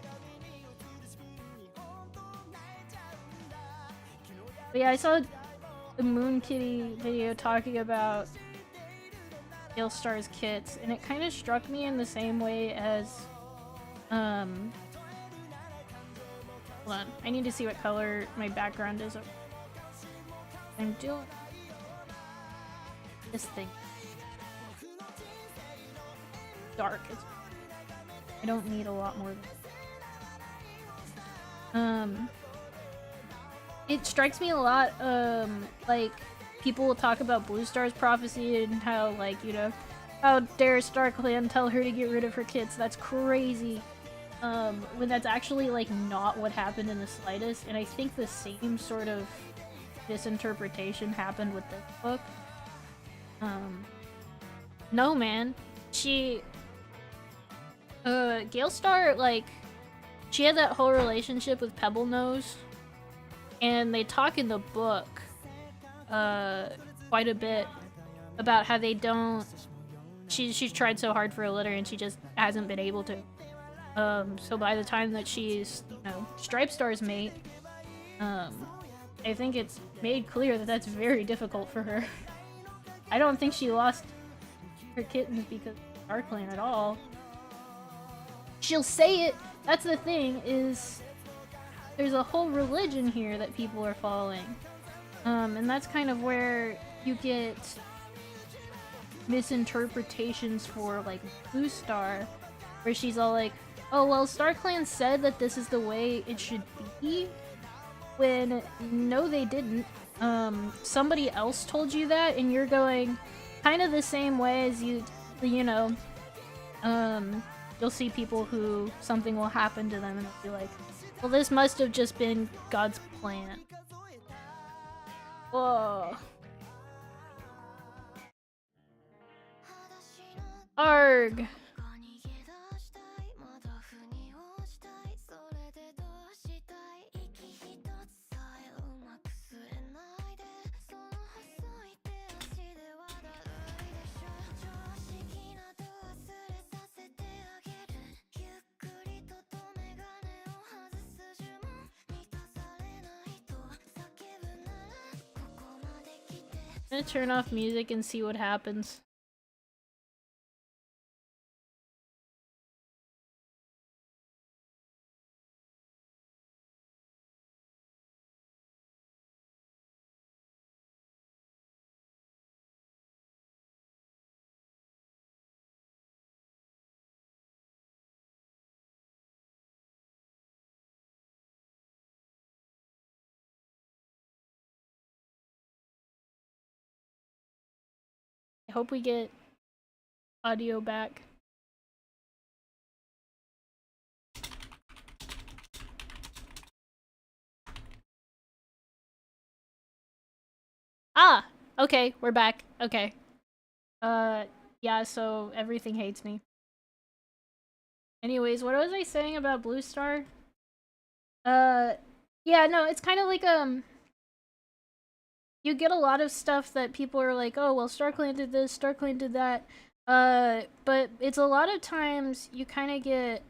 But yeah, I saw the Moon Kitty video talking about Hailstar's kits, and it kind of struck me in the same way as, hold on, I need to see what color my background is. I'm doing this thing. Dark. I don't need a lot more. It strikes me a lot, like, people will talk about Blue Star's prophecy and how, like, you know, how dare StarClan tell her to get rid of her kids. That's crazy. When that's actually, like, not what happened in the slightest. And I think the same sort of misinterpretation happened with this book. No, man. Gailstar, like, she had that whole relationship with Pebble Nose, and they talk in the book, quite a bit about how they don't... She's tried so hard for a litter and she just hasn't been able to. So by the time that she's, you know, Stripe Star's mate, I think it's made clear that that's very difficult for her. I don't think she lost her kittens because of StarClan at all. She'll say it! That's the thing, is there's a whole religion here that people are following. And that's kind of where you get misinterpretations for, like, Blue Star, where she's all like, oh, well, StarClan said that this is the way it should be, when no, they didn't. Somebody else told you that, and you're going kind of the same way as you know, you'll see people who something will happen to them and they'll be like, well, this must have just been God's plan. Whoa. Arg. I'm gonna turn off music and see what happens. I hope we get audio back. Ah! Okay, we're back. Okay. Yeah, so everything hates me. Anyways, what was I saying about Blue Star? Yeah, no, it's kind of like, you get a lot of stuff that people are like, oh, well, StarClan did this, StarClan did that. But it's a lot of times you kind of get...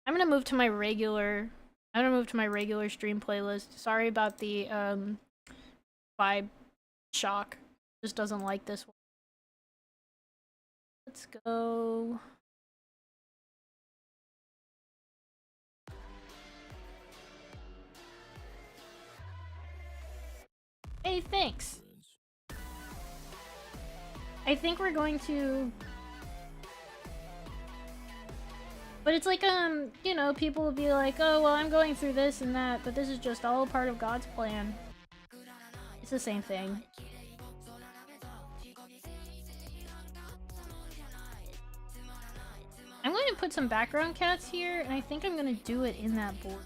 I'm gonna move to my regular stream playlist. Sorry about the, vibe shock. Just doesn't like this one. Let's go... Hey, thanks! I think we're going to... But it's like, you know, people will be like, oh, well, I'm going through this and that, but this is just all part of God's plan. It's the same thing. I'm going to put some background cats here, and I think I'm going to do it in that board.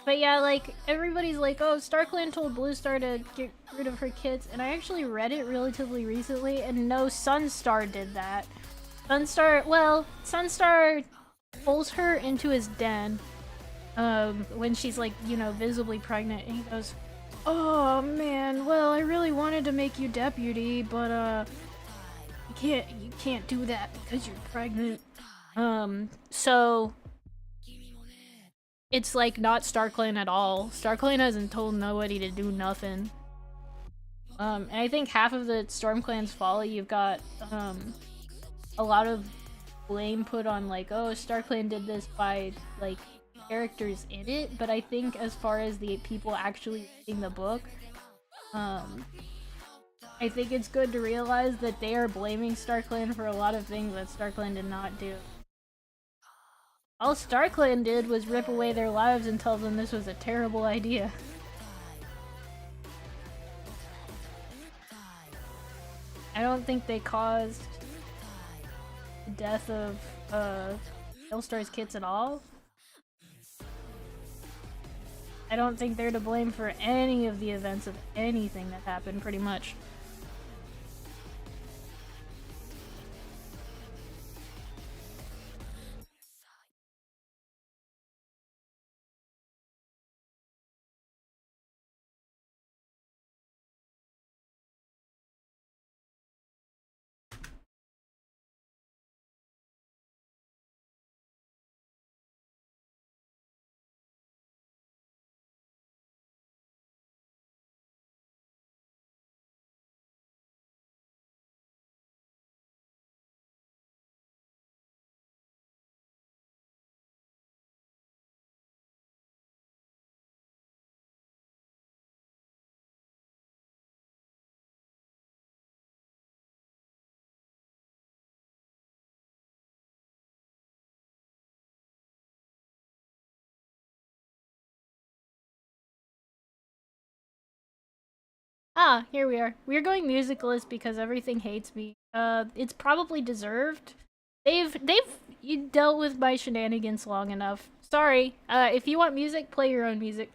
But yeah, like, everybody's like, oh, StarClan told Blue Star to get rid of her kids, and I actually read it relatively recently, and no, Sunstar did that. Sunstar pulls her into his den, when she's like, you know, visibly pregnant, and he goes, oh man, well, I really wanted to make you deputy, but, you can't do that because you're pregnant. So... It's like not StarClan at all. StarClan hasn't told nobody to do nothing. And I think half of the Stormclan's Folly, you've got a lot of blame put on like, oh, StarClan did this by like characters in it, but I think as far as the people actually reading the book, I think it's good to realize that they are blaming StarClan for a lot of things that StarClan did not do. All StarClan did was rip away their lives and tell them this was a terrible idea. I don't think they caused the death of Hellstar's kids at all. I don't think they're to blame for any of the events of anything that happened, pretty much. Ah, here we are. We're going musicalist because everything hates me. It's probably deserved. They've you dealt with my shenanigans long enough. Sorry. If you want music, play your own music.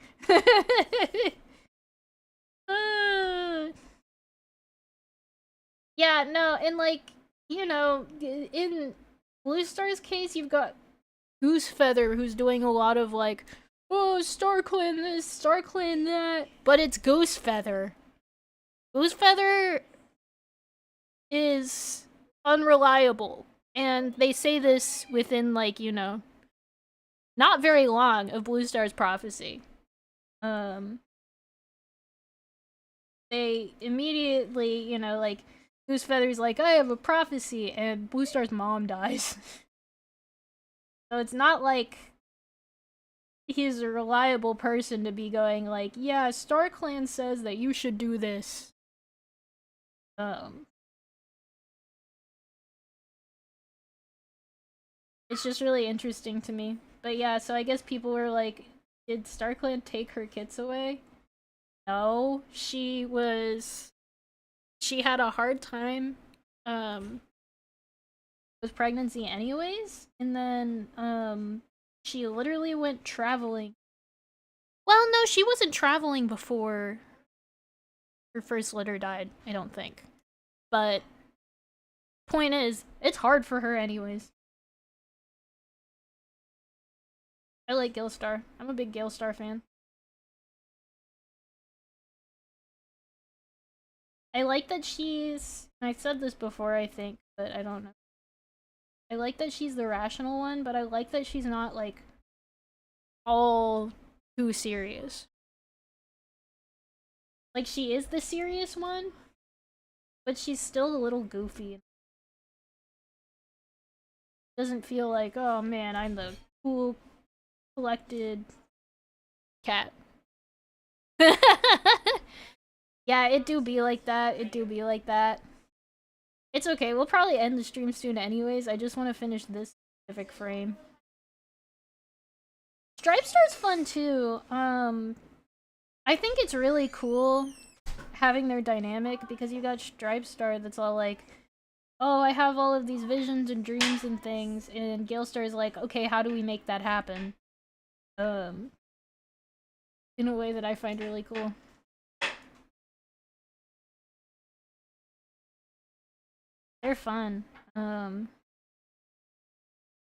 Yeah, no, and like, you know, in Blue Star's case, you've got Goosefeather, who's doing a lot of like, oh, StarClan this, StarClan that, but it's Goosefeather. Goosefeather is unreliable, and they say this within, like, you know, not very long of Blue Star's prophecy. They immediately, you know, like, Goose Feather's like, I have a prophecy, and Blue Star's mom dies. So it's not like he's a reliable person to be going like, yeah, Stormclan says that you should do this. It's just really interesting to me. But yeah, so I guess people were like, did Stormclan take her kids away? No, she had a hard time with pregnancy anyways, and then she literally went traveling. Well, no, she wasn't traveling before her first litter died, I don't think. But point is, it's hard for her anyways. I like Gilstar. I'm a big Gilstar fan. I like that she's... I said this before, I think, but I don't know. I like that she's the rational one, but I like that she's not, like, all too serious. Like, she is the serious one, but she's still a little goofy. Doesn't feel like, oh man, I'm the cool, collected cat. Yeah, it do be like that. It do be like that. It's okay. We'll probably end the stream soon anyways. I just want to finish this specific frame. Stripe Star's fun too. I think it's really cool having their dynamic because you got Stripe Star that's all like, oh, I have all of these visions and dreams and things, and Gilstar's like, okay, how do we make that happen? In a way that I find really cool. They're fun. And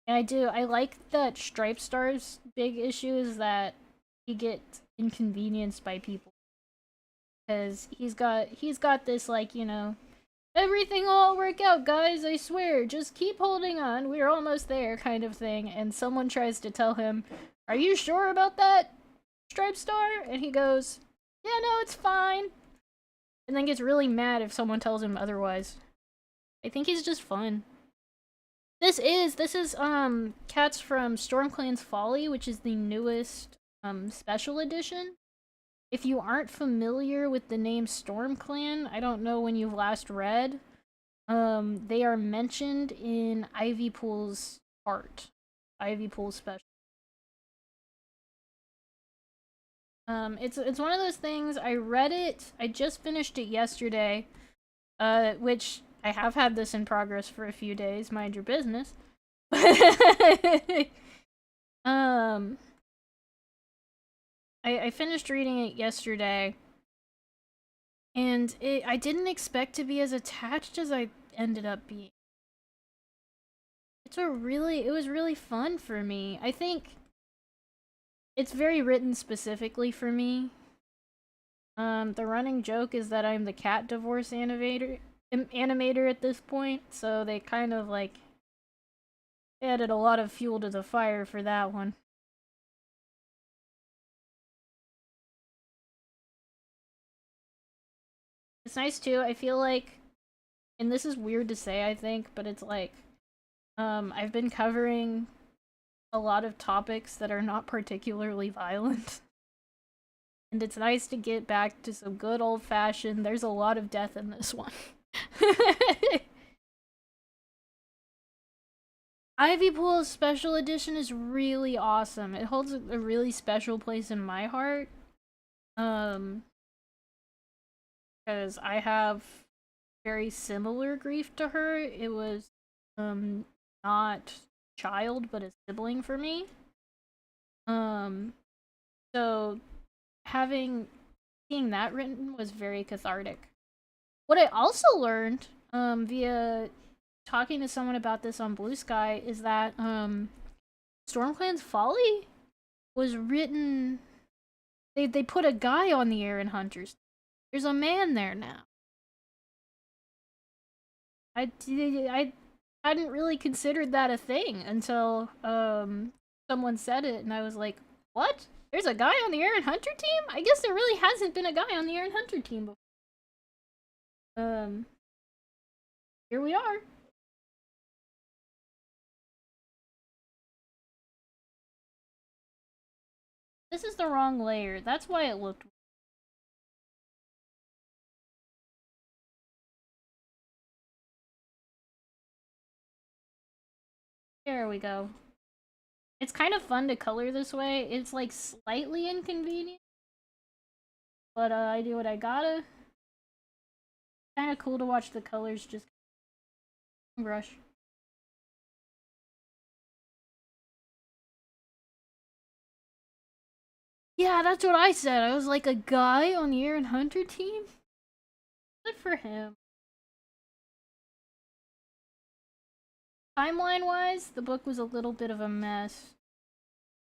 I like that Stripe Star's big issue is that he gets inconvenienced by people. Because he's got this, like, you know, everything will all work out, guys, I swear, just keep holding on, we're almost there, kind of thing, and someone tries to tell him, are you sure about that, Stripe Star? And he goes, yeah, no, it's fine. And then gets really mad if someone tells him otherwise. I think he's just fun. This is cats from Stormclan's Folly, which is the newest special edition. If you aren't familiar with the name Stormclan, I don't know when you've last read. They are mentioned in Ivy Pool's art. Ivy Pool special. It's one of those things, I read it, I just finished it yesterday, which I have had this in progress for a few days, mind your business. I finished reading it yesterday, and I didn't expect to be as attached as I ended up being. It was really fun for me. I think it's very written specifically for me. The running joke is that I'm the cat divorce animator at this point, so they kind of like added a lot of fuel to the fire for that one. It's nice too, I feel like, and this is weird to say, I think, but it's like, I've been covering a lot of topics that are not particularly violent. And it's nice to get back to some good old-fashioned, there's a lot of death in this one. Ivy Pool's special edition is really awesome. It holds a really special place in my heart. Because I have very similar grief to her. It was, not child, but a sibling for me. So seeing that written was very cathartic. What I also learned, via talking to someone about this on Blue Sky, is that, Stormclan's Folly was written... They put a guy on the air in Hunters. There's a man there now. I hadn't really considered that a thing until, someone said it, and I was like, what? There's a guy on the Aaron Hunter team? I guess there really hasn't been a guy on the Aaron Hunter team before. Here we are. This is the wrong layer. That's why it looked. There we go. It's kind of fun to color this way. It's like slightly inconvenient, but I do what I gotta. Kind of cool to watch the colors just brush. Yeah, that's what I said. I was like, a guy on the Aaron Hunter team? Good for him. Timeline-wise, the book was a little bit of a mess.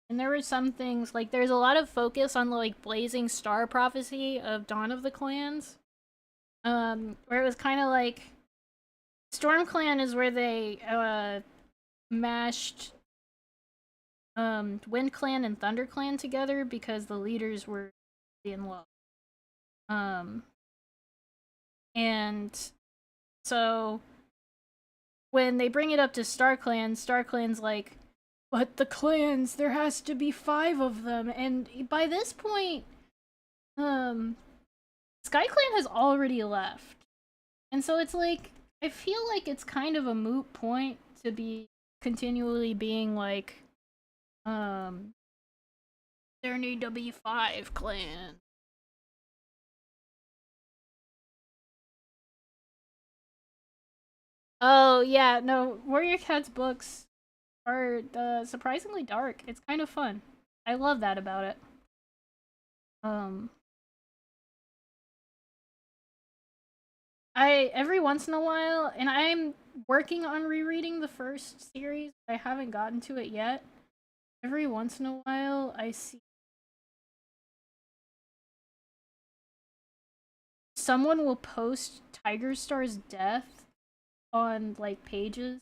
And there were some things, like, there's a lot of focus on, like, Blazing Star Prophecy of Dawn of the Clans. Where it was kind of like... Stormclan is where they, mashed Wind Clan and Thunder Clan together because the leaders were in love. And so when they bring it up to StarClan's like, but the clans, there has to be 5 of them. And by this point, SkyClan has already left. And so it's like, I feel like it's kind of a moot point to be continually being like, there need to be 5 clans. Oh, yeah, no, Warrior Cat's books are surprisingly dark. It's kind of fun. I love that about it. Every once in a while, and I'm working on rereading the first series, I haven't gotten to it yet. Every once in a while, I see someone will post Tiger Star's death on, like, pages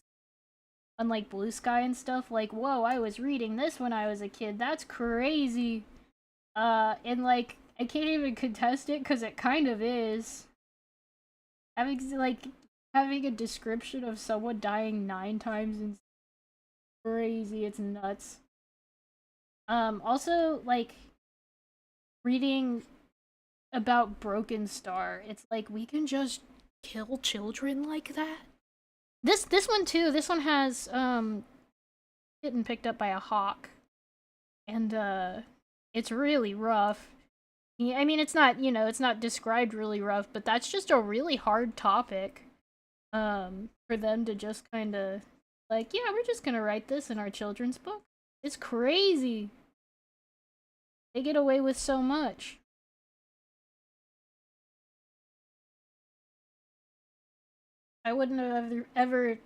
on, like, Blue Sky and stuff, like, whoa, I was reading this when I was a kid, that's crazy. And, like, I can't even contest it, because it kind of is. Having a description of someone dying 9 times is crazy, it's nuts. Also, like, reading about Broken Star, it's like, we can just kill children like that? This one too, this one has, getting picked up by a hawk. And, it's really rough. Yeah, I mean, it's not, you know, it's not described really rough, but that's just a really hard topic, for them to just kinda, like, yeah, we're just gonna write this in our children's book. It's crazy. They get away with so much. I wouldn't have ever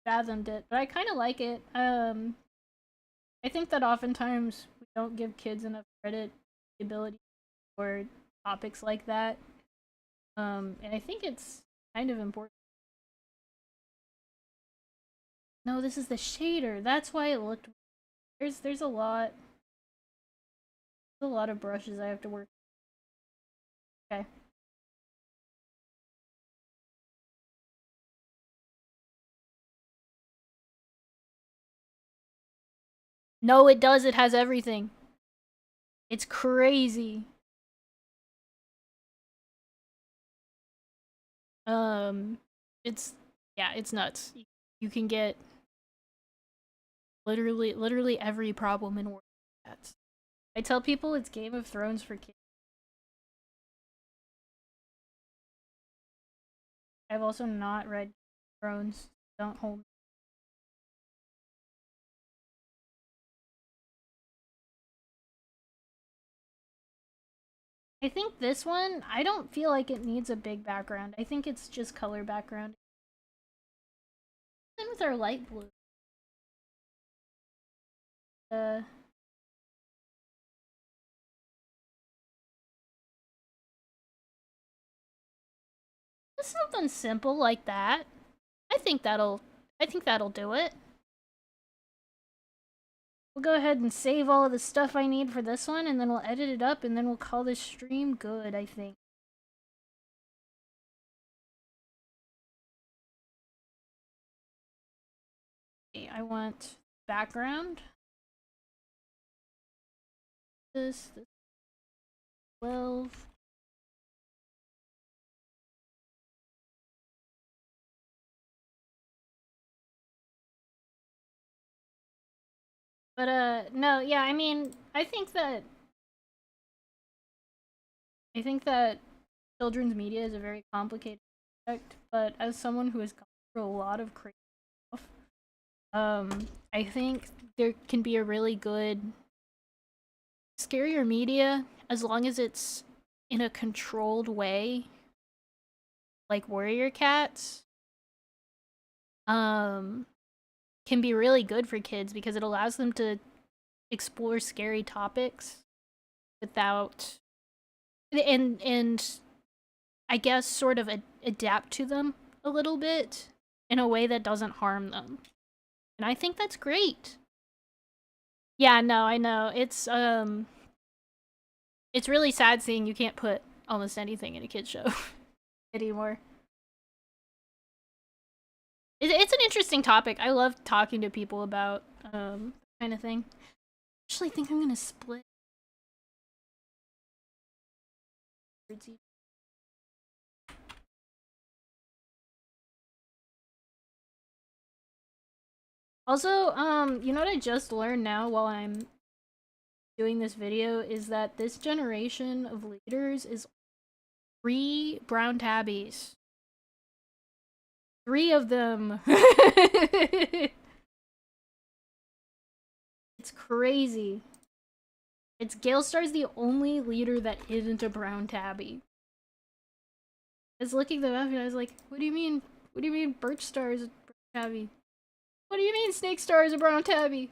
fathomed it, but I kind of like it. I think that oftentimes we don't give kids enough credit, the ability for topics like that. And I think it's kind of important. No, this is the shader. That's why it looked. There's a lot. There's a lot of brushes I have to work. Okay. No, it does. It has everything. It's crazy. It's, yeah, it's nuts. You can get literally every problem in War Cats. I tell people it's Game of Thrones for kids. I've also not read Game of Thrones. Don't hold me. I think this one, I don't feel like it needs a big background. I think it's just color background. Then with our light blue. Just something simple like that. I think that'll do it. We'll go ahead and save all of the stuff I need for this one, and then we'll edit it up, and then we'll call this stream good, I think. Okay, I want background. This 12. But no, yeah, I mean, I think that children's media is a very complicated subject, but as someone who has gone through a lot of crazy stuff, I think there can be a really good scarier media as long as it's in a controlled way, like Warrior Cats. Can be really good for kids because it allows them to explore scary topics without and I guess sort of adapt to them a little bit in a way that doesn't harm them. And I think that's great. Yeah, no, I know. It's really sad seeing you can't put almost anything in a kid's show anymore. It's an interesting topic. I love talking to people about kind of thing. I actually think I'm gonna split. Also, you know what I just learned now while I'm doing this video is that this generation of leaders is 3 brown tabbies. 3 of them. It's crazy. It's Galestar's the only leader that isn't a brown tabby. I was looking them up and I was like, what do you mean? What do you mean Birchstar is a brown tabby? What do you mean Snakestar is a brown tabby?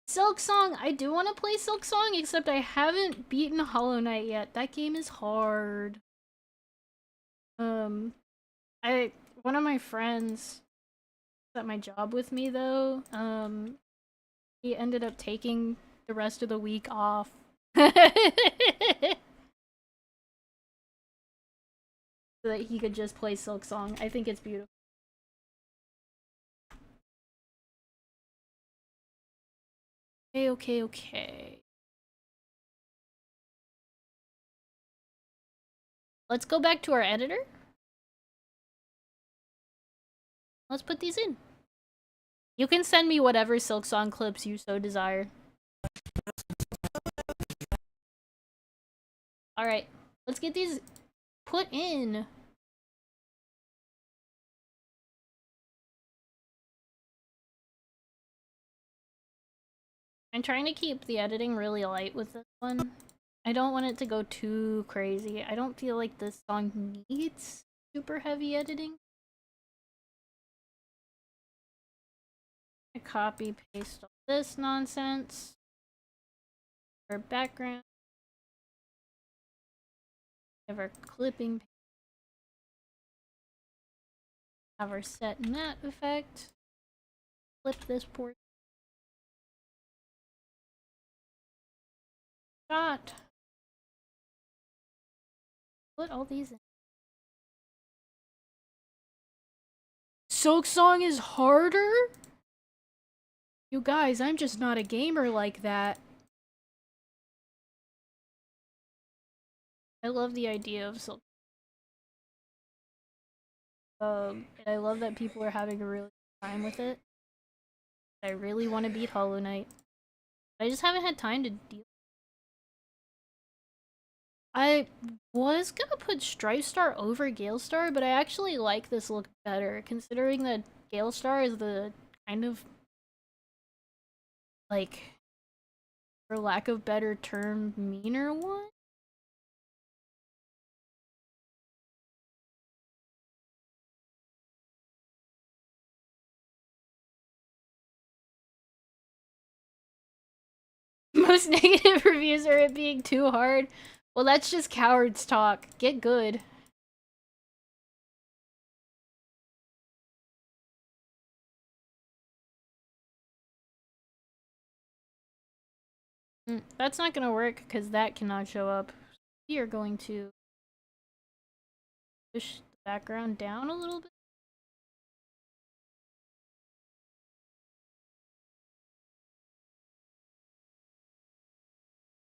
Silksong, I do want to play Silksong, except I haven't beaten Hollow Knight yet. That game is hard. One of my friends at my job with me though, he ended up taking the rest of the week off. So that he could just play Silksong. I think it's beautiful. Okay. Let's go back to our editor. Let's put these in. You can send me whatever Silksong clips you so desire. Alright, let's get these put in. I'm trying to keep the editing really light with this one. I don't want it to go too crazy. I don't feel like this song needs super heavy editing. I copy paste all this nonsense. Our background. Have our clipping. Have our set matte effect. Flip this port. Shot. Put all these in. Silksong is harder? You guys, I'm just not a gamer like that. I love the idea of Silk. And I love that people are having a really good time with it. I really want to beat Hollow Knight. I just haven't had time to deal. I was gonna put Stripestar over Galestar, but I actually like this look better, considering that Galestar is the kind of, like, for lack of better term, meaner one. Most negative reviews are it being too hard. Well, that's just cowards talk. Get good. That's not gonna work because that cannot show up. We are going to push the background down a little bit.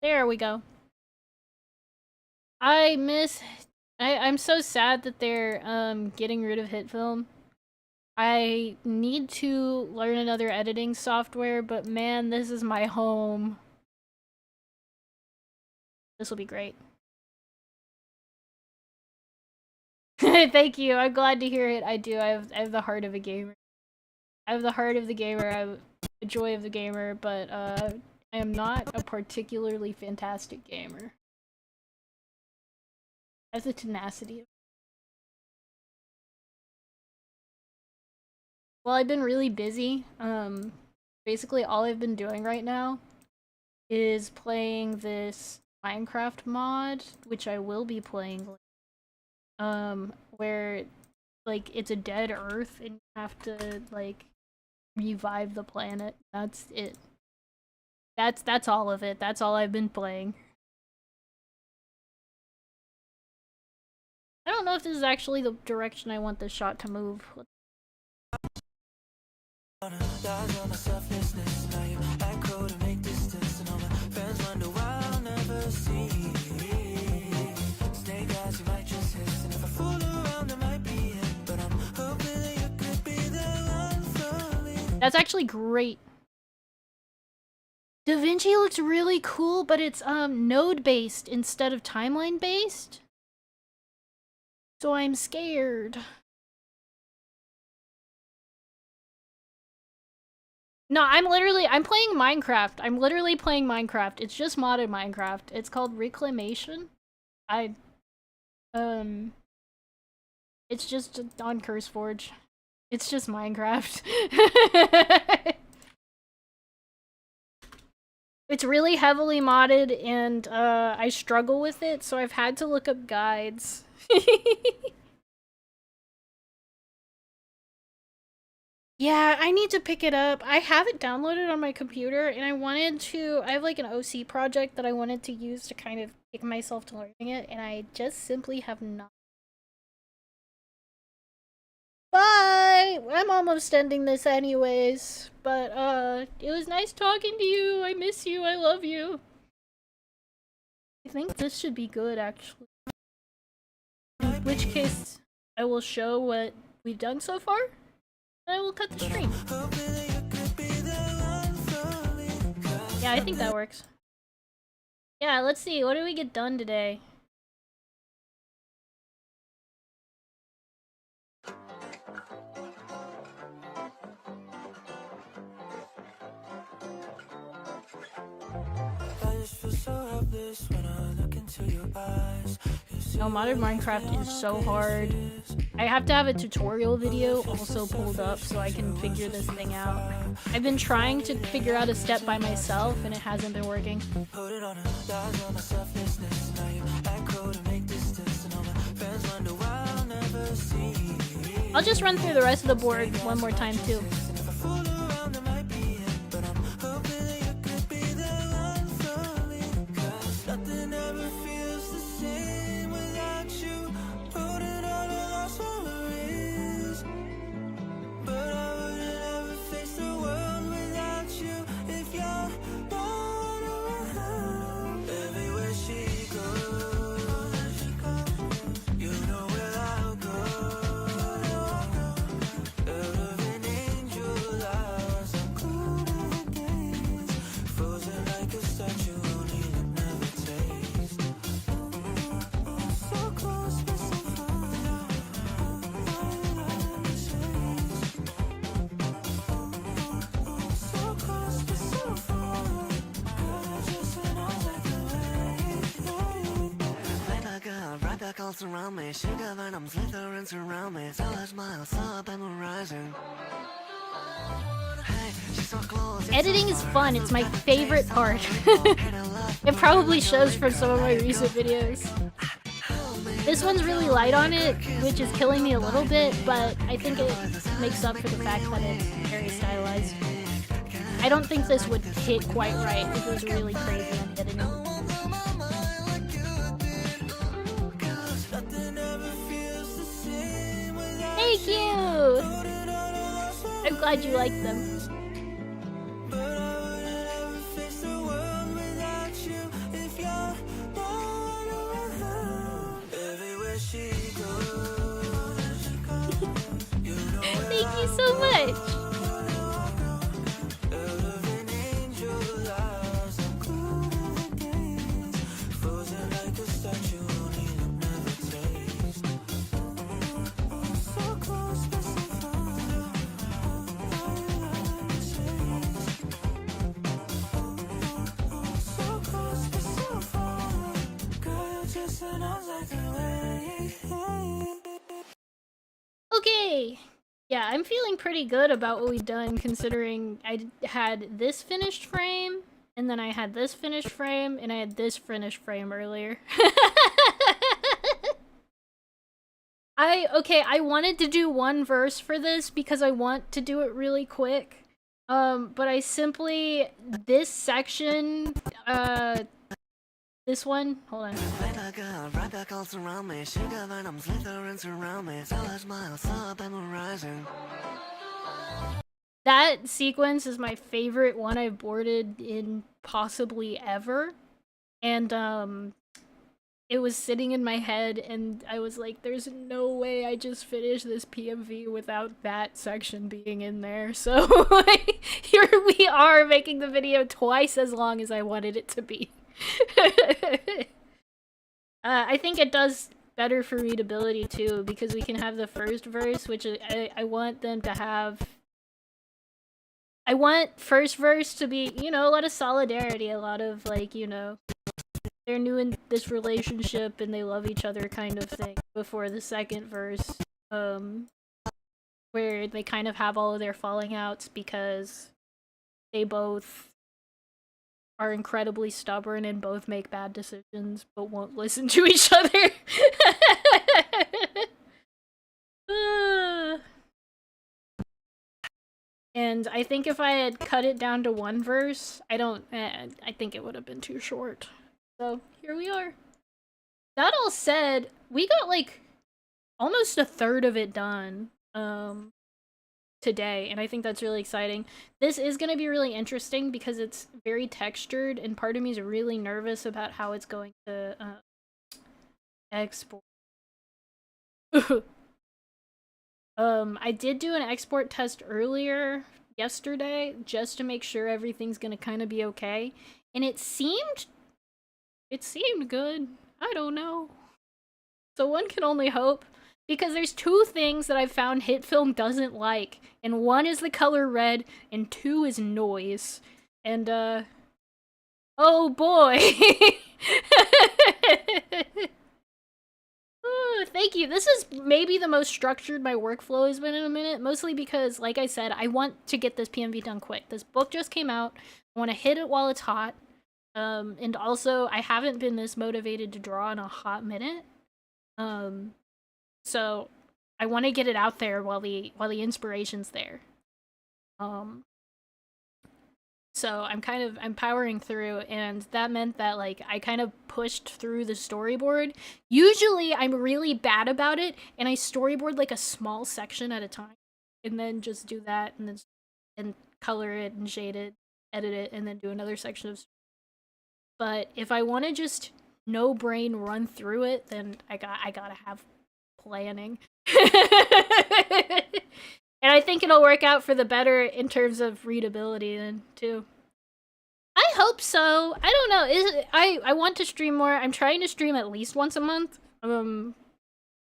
There we go. I'm so sad that they're getting rid of HitFilm. I need to learn another editing software, but man, this is my home. This will be great. Thank you. I'm glad to hear it. I do. I have the heart of a gamer. I have the heart of the gamer. I have the joy of the gamer, but I am not a particularly fantastic gamer. I have the tenacity of. Well, I've been really busy. Basically all I've been doing right now is playing this Minecraft mod, which I will be playing, where, like, it's a dead Earth and you have to, like, revive the planet. That's it. That's all of it. That's all I've been playing. I don't know if this is actually the direction I want this shot to move. That's actually great. DaVinci looks really cool, but it's node based instead of timeline based. So I'm scared. No, I'm playing Minecraft. I'm literally playing Minecraft. It's just modded Minecraft. It's called Reclamation. It's just on CurseForge. It's just Minecraft. It's really heavily modded, and I struggle with it, so I've had to look up guides. Yeah, I need to pick it up. I have it downloaded on my computer, and I have like an OC project that I wanted to use to kind of kick myself to learning it, and I just simply have not. Bye! I'm almost ending this anyways, but it was nice talking to you. I miss you. I love you. I think this should be good, actually. In which case, I will show what we've done so far. I will cut the stream. Yeah, I think that works. Yeah, let's see. What did we get done today? No, modern Minecraft is so hard. I have to have a tutorial video also pulled up so I can figure this thing out. I've been trying to figure out a step by myself and it hasn't been working. I'll just run through the rest of the board one more time too.
Around me, sugar venom slithering surround me. So I smile, so up and rising. Hey, she's so close.
Editing is fun. It's my favorite part. It probably shows from some of my recent videos. This one's really light on it, which is killing me a little bit, but I think it makes up for the fact that it's very stylized. I don't think this would hit quite right. It was really crazy on editing. Thank you! I'm glad you liked them. Thank you so much! Okay! Yeah, I'm feeling pretty good about what we've done, considering I had this finished frame, and then I had this finished frame, and I had this finished frame earlier. I wanted to do one verse for this because I want to do it really quick. But I simply, this section, this one, hold on. That sequence is my favorite one I've boarded in possibly ever. And, it was sitting in my head, and I was like, there's no way I just finished this PMV without that section being in there. So, here we are, making the video twice as long as I wanted it to be. I think it does better for readability, too, because we can have the first verse, which I want them to have... I want first verse to be, you know, a lot of solidarity, a lot of, like, you know... they're new in this relationship and they love each other kind of thing, before the second verse, where they kind of have all of their falling outs because they both are incredibly stubborn and both make bad decisions but won't listen to each other. And I think if I had cut it down to one verse, I think it would have been too short. So, here we are. That all said, we got, like, almost a third of it done, today, and I think that's really exciting. This is gonna be really interesting because it's very textured, and part of me is really nervous about how it's going to, export. I did do an export test earlier, yesterday, just to make sure everything's gonna kind of be okay, and it seemed good. I don't know. So one can only hope, because there's two things that I've found HitFilm doesn't like, and one is the color red, and two is noise. And, oh boy! Thank you. This is maybe the most structured my workflow has been in a minute, mostly because, like I said, I want to get this PMV done quick. This book just came out. I want to hit it while it's hot. And also, I haven't been this motivated to draw in a hot minute. So I want to get it out there while the inspiration's there. So I'm powering through, and that meant that, like, I kind of pushed through the storyboard. Usually I'm really bad about it, and I storyboard like a small section at a time, and then just do that, and color it and shade it, edit it, and then do another section of. But if I want to just no brain run through it, then I gotta have planning. And I think it'll work out for the better in terms of readability then, too. I hope so. I don't know. I want to stream more. I'm trying to stream at least once a month. I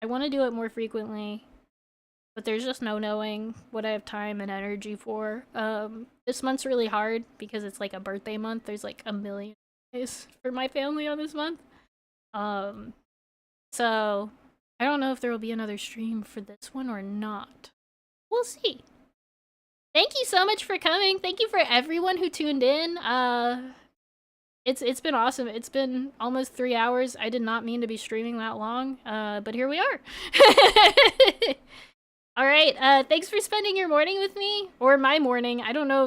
want to do it more frequently. But there's just no knowing what I have time and energy for. This month's really hard because it's like a birthday month. There's like 1 million days for my family on this month. So I don't know if there will be another stream for this one or not. We'll see. Thank you so much for coming. Thank you for everyone who tuned in. It's been awesome. It's been almost 3 hours. I did not mean to be streaming that long, but here we are. All right. Thanks for spending your morning with me, or my morning. I don't know.